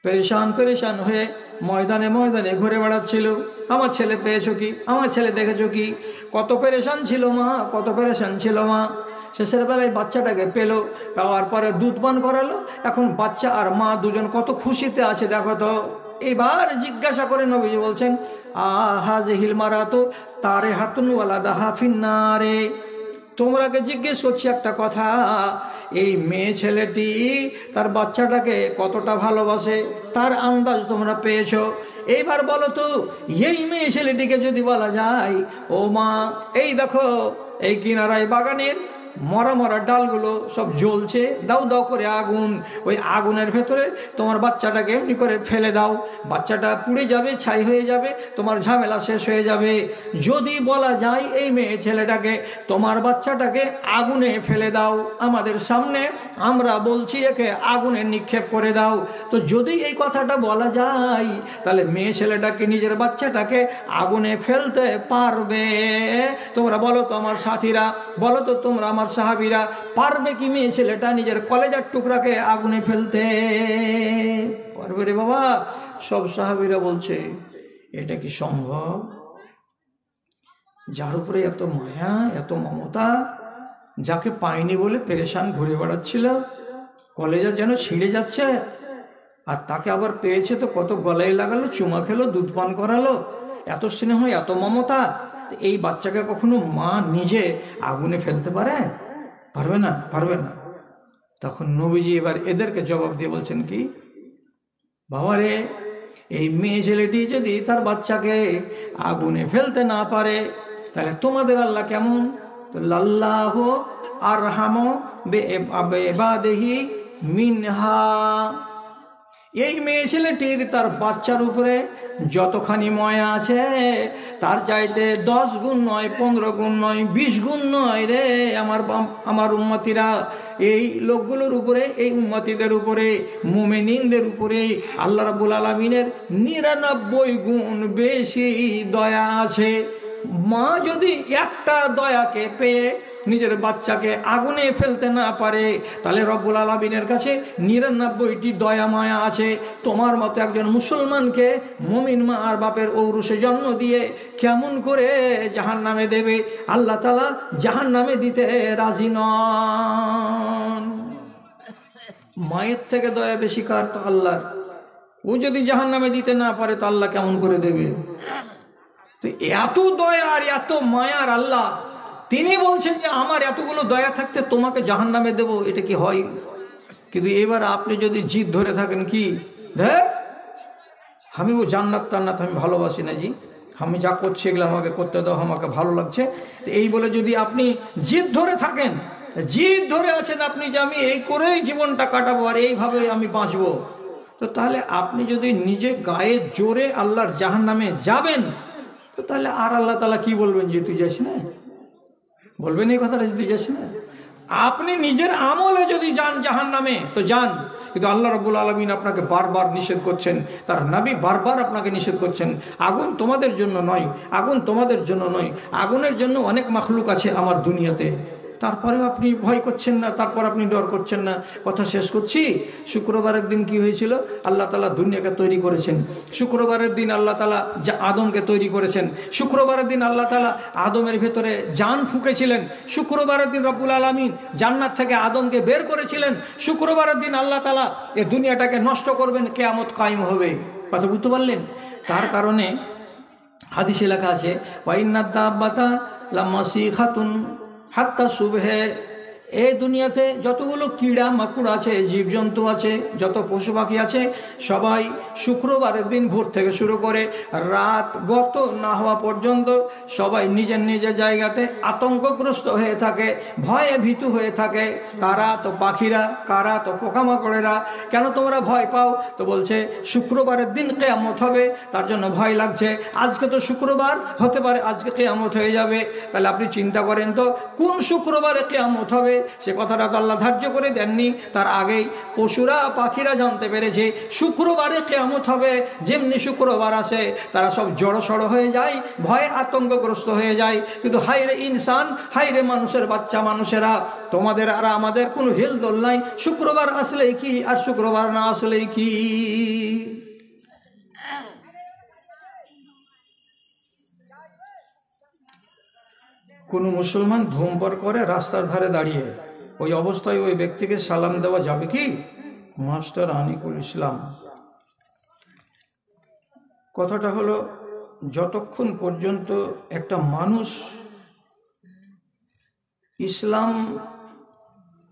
পেরেশান হয়ে ময়দানে ঘুরে বেড়াচ্ছিল। আমার ছেলে পেয়েছো কি? আমার ছেলে দেখেছো কি? কত পেরেশান ছিল মা। শেষের বেলায় বাচ্চাটাকে পেলো, পাওয়ার পরে দুধ পান করালো। এখন বাচ্চা আর মা দুজন কত খুশিতে আছে দেখো তো। এবার জিজ্ঞাসা করে নবীজি বলছেন, হাযিহিল মারাতু তারিহাতুন ওয়ালাদাহা ফিন্নারে। তোমরাকে জিজ্ঞেস করছি একটা কথা, এই মেয়ে ছেলেটি তার বাচ্চাটাকে কতটা ভালোবাসে তার আন্দাজ তোমরা পেয়েছো। এইবার বলো তো, এই মেয়ে ছেলেটিকে যদি বলা যায়, ও মা, এই দেখো এই কিনারায় বাগানের মরা ডালগুলো সব জ্বলছে, দাও করে আগুন, ওই আগুনের ভেতরে তোমার বাচ্চাটাকে এমনি করে ফেলে দাও, বাচ্চাটা পুড়ে যাবে, ছাই হয়ে যাবে, তোমার ঝামেলা শেষ হয়ে যাবে। যদি বলা যায় এই মেয়ে ছেলেটাকে, তোমার বাচ্চাটাকে আগুনে ফেলে দাও আমাদের সামনে, আমরা বলছি একে আগুনে নিক্ষেপ করে দাও, তো যদি এই কথাটা বলা যায়, তাহলে মেয়ে ছেলেটাকে, নিজের বাচ্চাটাকে আগুনে ফেলতে পারবে? তোমরা বলো তো আমার সাথীরা, বলো তো তোমরা আমার সাহাবীরা, পারবে কি মেয়ে ছেলেটা নিজের কলেজার টুকরাকে আগুনে ফেলতে? পারবে রে বাবা। সব সাহাবীরা বলছে, এটা কি সম্ভব? যার উপরে এত মায়া, এত মমতা, যাকে পায়নি বলে পেরেশান ঘুরে বেড়াচ্ছিল, কলেজা যেন ছিঁড়ে যাচ্ছে, আর তাকে আবার পেয়েছে তো কত গলায় লাগালো, চুমা খেলো, দুধ পান করালো, এত স্নেহ, এত মমতা। এই বাচ্চাকে কখনো মা নিজে আগুনে ফেলতে পারবে না। তখন নবীজি এবার এদেরকে জবাব দিয়ে বলছেন কি, বাবারে, এই মেয়ে ছেলেটি যদি তার বাচ্চাকে আগুনে ফেলতে না পারে, তাহলে তোমাদের আল্লাহ কেমন? তো লাল্লাহু আরহামু বিইবাদিহি মিনহা। এই মেয়ে ছেলেটির তার বাচ্চার উপরে যতখানি মায়া আছে, তার চাইতে 10 গুণ নয়, 15 গুণ নয়, 20 গুণ নয় রে আমার উম্মতিরা। এই লোকগুলোর উপরে, এই উম্মতিদের উপরে, মুমিনিনদের উপরে আল্লাহ রাব্বুল আলামিনের 99 গুণ বেশি দয়া আছে। মা যদি একটা দয়াকে পেয়ে নিজের বাচ্চাকে আগুনে ফেলতে না পারে, তাহলে রব্বুল আলামিনের কাছে 99টি দয়া মায়া আছে। তোমার মতো একজন মুসলমানকে মুমিন মা আর বাপের ঔরসে জন্ম দিয়ে কেমন করে জাহান্নামে দেবে? আল্লাহ তাআলা জাহান্নামে দিতে রাজি নন। মায়ের থেকে দয়া বেশি কার? তো আল্লাহর। ও যদি জাহান্নামে দিতে না পারে তো আল্লাহ কেমন করে দেবে? তো এত দয়া আর এত মায়ার আল্লাহ, তিনি বলছেন যে আমার এতগুলো দয়া থাকতে তোমাকে জাহান্নামে দেব, এটা কি হয়? কিন্তু এবার আপনি যদি জিদ ধরে থাকেন কি, দেখ আমি ও জান্নাত টান্নাত আমি ভালোবাসি না, জি আমি যা করছি এগুলো আমাকে করতে দাও, আমাকে ভালো লাগছে, এই বলে যদি আপনি জিদ ধরে থাকেন, জিদ ধরে আছেন আপনি যে আমি এই করেই জীবনটা কাটাবো আর এইভাবে আমি বাঁচবো, তো তাহলে আপনি যদি নিজে গায়ে জোরে আল্লাহর জাহান্নামে যাবেন, তো তাহলে আর আল্লাহ তাআলা কি বলবেন যে তুই যাস না? বলবেন এই কথাটা যে তুই যাস না? আপনি নিজের আমলে যদি যান জাহান্নামে তো যান, কিন্তু আল্লাহ রাব্বুল আলামিন আপনাকে বারবার নিষেধ করছেন, তার নবী বারবার আপনাকে নিষেধ করছেন, আগুন তোমাদের জন্য নয়, আগুন তোমাদের জন্য নয়, আগুনের জন্য অনেক মাখলুক আছে আমার দুনিয়াতে। তারপরেও আপনি ভয় করছেন না, তারপর আপনি ডর করছেন না। কথা শেষ করছি। শুক্রবারের দিন কি হয়েছিল? আল্লাহ তাআলা দুনিয়াকে তৈরি করেছেন। শুক্রবারের দিন আল্লাহ তাআলা আদমকে তৈরি করেছেন। শুক্রবারের দিন আল্লাহ তাআলা আদমের ভেতরে জান ফুঁকেছিলেন। শুক্রবারের দিন রব্বুল আলামিন জান্নাত থেকে আদমকে বের করেছিলেন। শুক্রবারের দিন আল্লাহ তাআলা এই দুনিয়াটাকে নষ্ট করবেন, কিয়ামত কায়েম হবে। কথা বুঝতে পারলেন? তার কারণে হাদিসে লেখা আছে ওয়াইন্নাদ দাব্বাতা লামাসিখাতুন হাত্তা সুবহে, এই দুনিয়াতে যতগুলো কীড়া মাকুড় আছে, জীবজন্তু আছে, যত পশু পাখি আছে, সবাই শুক্রবারের দিন ভোর থেকে শুরু করে রাত গত না হওয়া পর্যন্ত সবাই নিজের নিজের জায়গাতে আতঙ্কগ্রস্ত হয়ে থাকে, ভয়ে ভীতু হয়ে থাকে। কারা? তো পাখিরা। কারা? তো পোকামাকড়েরা। কেন তোমরা ভয় পাও? তো বলছে শুক্রবারের দিন কিয়ামত হবে, তার জন্য ভয় লাগছে। আজকে তো শুক্রবার, হতে পারে আজকে কিয়ামত হয়ে যাবে। তাহলে আপনি চিন্তা করেন তো কোন শুক্রবারে কিয়ামত হবে? সে কথাটা তো আল্লাহ ধার্য করে দেননি, তার আগেই পশুরা পাখিরা জানতে পেরেছে শুক্রবারে কিয়ামত হবে। যেমনি শুক্রবার আসে তারা সব জড়সড় হয়ে যায়, ভয়ে আতঙ্কগ্রস্ত হয়ে যায়। কিন্তু হায়রে ইনসান, হায়রে মানুষের বাচ্চা মানুষেরা, তোমাদের আর আমাদের কোনো হেলদোল নাই। শুক্রবার আসলেই কি আর শুক্রবার না আসলেই কি। কোনো মুসলমান ধূমপান করে রাস্তার ধারে দাঁড়িয়ে, ওই অবস্থায় ওই ব্যক্তিকে সালাম দেওয়া যাবে কি? মাস্টার আনিকুল ইসলাম। কথাটা হলো, যতক্ষণ পর্যন্ত একটা মানুষ ইসলাম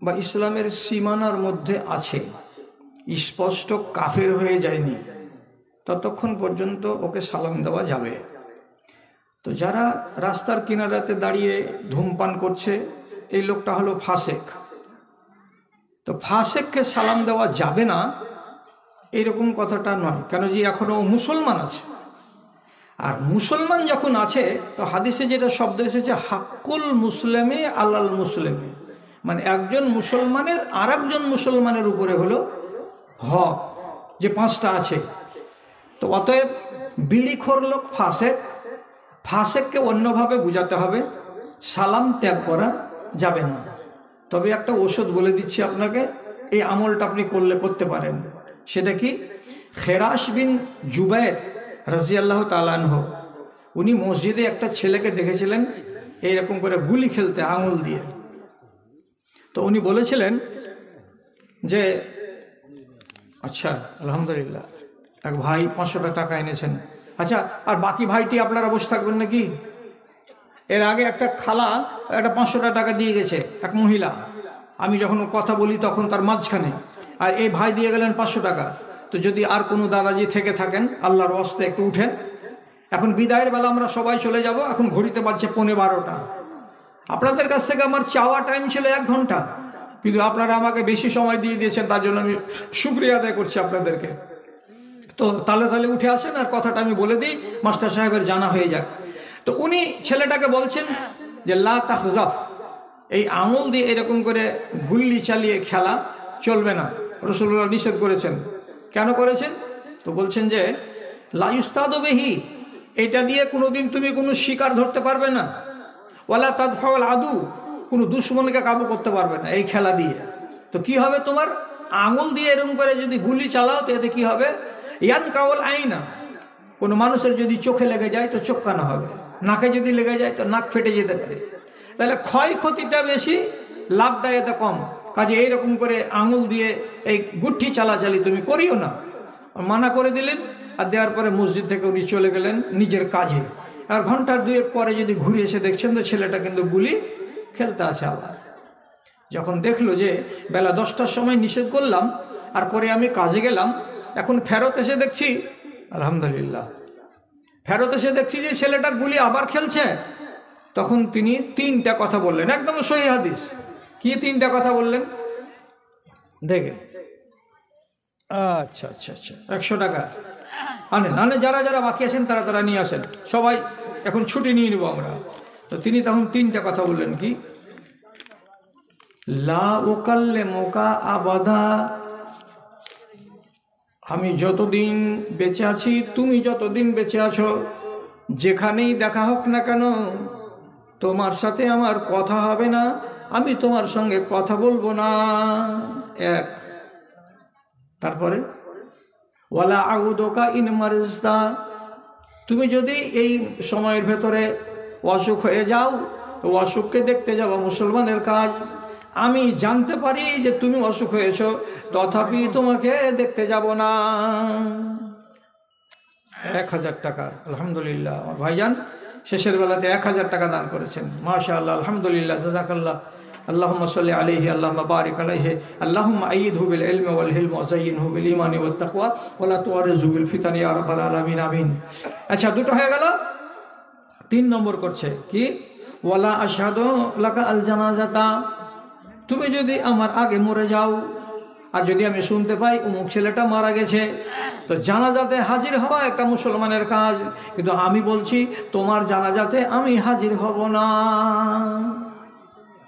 বা ইসলামের সীমানার মধ্যে আছে, স্পষ্ট কাফের হয়ে যায়নি, ততক্ষণ পর্যন্ত ওকে সালাম দেওয়া যাবে। তো যারা রাস্তার কিনারাতে দাঁড়িয়ে ধূমপান করছে, এই লোকটা হলো ফাসেক। তো ফাসেককে সালাম দেওয়া যাবে না এইরকম কথাটা নয়, কেন যে এখনো মুসলমান আছে। আর মুসলমান যখন আছে, তো হাদিসে যেটা শব্দ এসেছে হাক্কুল মুসলিমে আলাল মুসলিমে, মানে একজন মুসলমানের আর একজন মুসলমানের উপরে হলো হক, যে পাঁচটা আছে। তো অতএব বিড়িখোর লোক ফাসেক, ফাসেককে অন্যভাবে বুঝাতে হবে, সালাম ত্যাগ করা যাবে না। তবে একটা ওষুধ বলে দিচ্ছি আপনাকে, এই আমলটা আপনি করতে পারেন। সেটা কি? খেরাস বিন জুবায়ের রাদিয়াল্লাহু তাআলা আনহু, উনি মসজিদে একটা ছেলেকে দেখেছিলেন এইরকম করে গুলি খেলতে আঙুল দিয়ে। তো উনি বলেছিলেন যে আচ্ছা আলহামদুলিল্লাহ, এক ভাই 500 টাকা এনেছেন, আচ্ছা আর বাকি ভাইটি আপনারা বসে থাকবেন নাকি? এর আগে একটা খালা একটা 500 টাকা দিয়ে গেছে, এক মহিলা, আমি যখন কথা বলি তখন তার মাঝখানে, আর এই ভাই দিয়ে গেলেন 500 টাকা। তো যদি আর কোনো দাদাজি থেকে থাকেন, আল্লাহর ওয়াস্তে একটু উঠেন। এখন বিদায়ের বেলা আমরা সবাই চলে যাব, এখন ঘড়িতে বাজছে 11:15। আপনাদের কাছ থেকে আমার চাওয়া টাইম ছিল 1 ঘন্টা, কিন্তু আপনারা আমাকে বেশি সময় দিয়ে দিয়েছেন, তার জন্য আমি শুকরিয়া আদায় করছি আপনাদেরকে। তো তাহলে উঠে আসেন, আর কথাটা আমি বলে দিই, মাস্টার সাহেবের জানা হয়ে যাক। তো উনি ছেলেটাকে বলছেন যে লা তাখজাফ, এই আঙুল দিয়ে এরকম করে গুল্লি চালিয়ে খেলা চলবে না, রাসূলুল্লাহ নিষেধ করেছেন। কেন করেছেন? তো বলছেন যে লা ইউস্তাদু বিহি, এটা দিয়ে কোনোদিন তুমি কোনো শিকার ধরতে পারবে না। ওয়ালা তাদফাউল আদু, কোনো দুশমনকে কাবু করতে পারবে না এই খেলা দিয়ে। তো কি হবে? তোমার আঙুল দিয়ে এরকম করে যদি গুলি চালাও, তো এতে কি হবে? ইয়ান কাউল আইনা, কোনো মানুষের যদি চোখে লেগে যায় তো চোখ কানা হবে, নাকে যদি লেগে যায় তো নাক ফেটে যেতে পারে। তাহলে ক্ষয়ক্ষতিটা বেশি, লাভটা এতে কম। কাজে এইরকম করে আঙুল দিয়ে এই গুঠি চালাচালি তুমি করিও না। মানা করে দিলেন, আর দেওয়ার পরে মসজিদ থেকে উনি চলে গেলেন নিজের কাজে। আর ঘন্টার দুয়েক পরে যদি ঘুরে এসে দেখছেন তো ছেলেটা কিন্তু গুলি খেলতে আছে আবার। যখন দেখলো যে বেলা 10টার সময় নিষেধ করলাম আর পরে আমি কাজে গেলাম, এখন ফেরত এসে দেখছি, আলহামদুলিল্লাহ, ফেরত এসে দেখছি যে ছেলেটা গুলি আবার খেলছে, তখন তিনি 3টা কথা বললেন, একদম সহিহ হাদিস। কি 3টা কথা বললেন দেখে? আচ্ছা আচ্ছা আচ্ছা, 100 টাকা আনেন, যারা যারা বাকি আছেন তারা তারা নিয়ে আসেন, সবাই এখন ছুটি নিয়ে নেবো আমরা। তো তিনি তখন 3টা কথা বললেন, কি? লা উকাল্লিমুকা আবাদা, আমি যতদিন বেঁচে আছি, তুমি যতদিন বেঁচে আছো, যেখানেই দেখা হোক না কেন তোমার সাথে আমার কথা হবে না, আমি তোমার সঙ্গে কথা বলবো না। এক। তারপরে ওয়ালা আউদুকা ইন মারজতা, তুমি যদি এই সময়ের ভেতরে অসুখ হয়ে যাও তো অসুখকে দেখতে যাবো মুসলমানের কাজ। আমি জানতে পারি যে তুমি অসুখ হয়েছো, তথাপি তোমাকে দেখতে যাব না। 1000 টাকা, আলহামদুলিল্লাহ। আমার ভাইজান শেষের বেলাতে 1000 টাকা দান করেছেন, মাশাআল্লাহ, আলহামদুলিল্লাহ, জাযাকাল্লাহ। আল্লাহুম্মা সাল্লি আলাইহি, আল্লাহুম্মা বারিক আলাইহি, আল্লাহুম্মা আইয়িদহু বিল ইলমি ওয়াল হিলমি ওয়া যায়্যিনহু বিল ঈমানি ওয়াত তাকওয়া ওয়া লা তুআরিযহু বিল ফিতানি ইয়া রাব্বাল আলামিন, আমিন। আচ্ছা, দুটো হয়ে গেল। 3 নম্বর করছে কি? ওয়ালা আশহাদু লাকা আল জানাজাতা, তুমি যদি আমার আগে মরে যাও আর যদি আমি শুনতে পাই অমুক ছেলেটা মারা গেছে, তো জানাজাতে হাজির হওয়া একটা মুসলমানের কাজ, কিন্তু আমি বলছি তোমার জানাজাতে আমি হাজির হব না।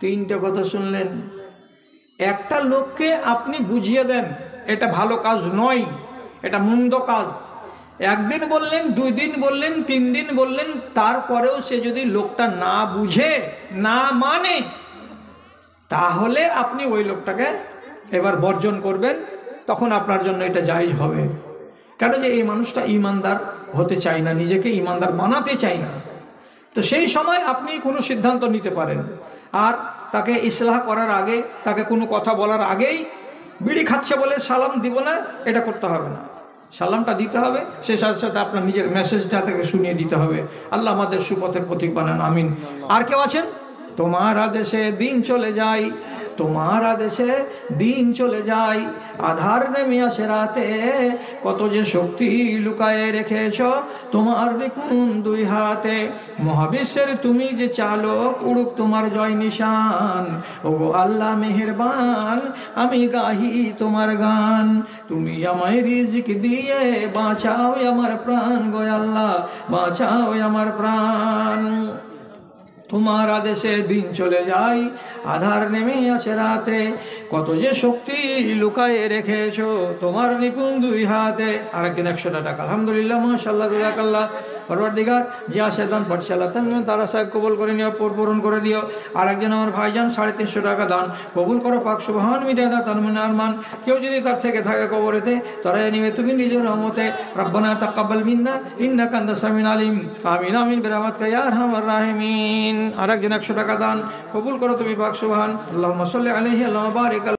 3টা কথা শুনলেন। একটা লোককে আপনি বুঝিয়ে দেন এটা ভালো কাজ নয়, এটা মন্দ কাজ। 1 দিন বললেন, 2 দিন বললেন, 3 দিন বললেন, তারপরেও সে যদি লোকটা না বুঝে, না মানে, তাহলে আপনি ওই লোকটাকে এবার বর্জন করবেন, তখন আপনার জন্য এটা জায়েজ হবে। কেন? যে এই মানুষটা ইমানদার হতে চায় না, নিজেকে ইমানদার বানাতে চায় না। তো সেই সময় আপনি কোনো সিদ্ধান্ত নিতে পারেন। আর তাকে ইসলাহ করার আগে, তাকে কোনো কথা বলার আগেই বিড়ি খাচ্ছে বলে সালাম দিব না, এটা করতে হবে না। সালামটা দিতে হবে, সে সাথে সাথে আপনার নিজের মেসেজটা তাকে শুনিয়ে দিতে হবে। আল্লাহ আমাদের সুপথের প্রতীক বানান, আমিন। আর কেউ আছেন? তোমার আদেশে দিন চলে যায়, তোমার আদেশে দিন চলে যায়, আধার নেমে আসে রাতে, কত যে শক্তি লুকায়ে রেখেছ তোমার নিপুণ 2 হাতে, মহাবিশ্বের তুমি যে চালক, উড়ুক তোমার জয় নিশান, ওগো আল্লাহ মেহেরবান, আমি গাহি তোমার গান, তুমি আমায় রিজিক দিয়ে বাঁচাও আমার প্রাণ, গো আল্লাহ বাঁচাও আমার প্রাণ। তোমার আদেশে দিন চলে যায়, আধার নেমে আসে রাতে, কত যে শক্তি লুকায়ে রেখেছো তোমার নিপুণ 2 হাতে। আরেকদিন 100 টাকা, আলহামদুলিল্লাহ, মাশাআল্লাহ, জাযাকাল্লাহ। পরওয়ারদিগার যে আসে দান পাঠছে আল্লাহ তারা সাহেব কবুল করে নিও, পূরণ করে দিও। আরেকজন আমার ভাইজান 350 টাকা দান কবুল করো পাক, সুবহান মিটাদা তানমিন আরমান। কেউ যদি তার থেকে থাকে কবরেতে, তারাই নিবে তুমি নিজের রহমতে। রব্বানা তাকাব্বাল মিন্না ইন্নাকা আনতাস সামিউল আলিম, আমিন আমিন বিরহমাতিকা ইয়া আরহামার রাহিমিন। আরেকজন 100 টাকা দান কবুল করো তুমি পাক, সুবহান। আল্লাহুম্মা সাল্লি আলাইহি, আল্লাহুম্মা বারিক।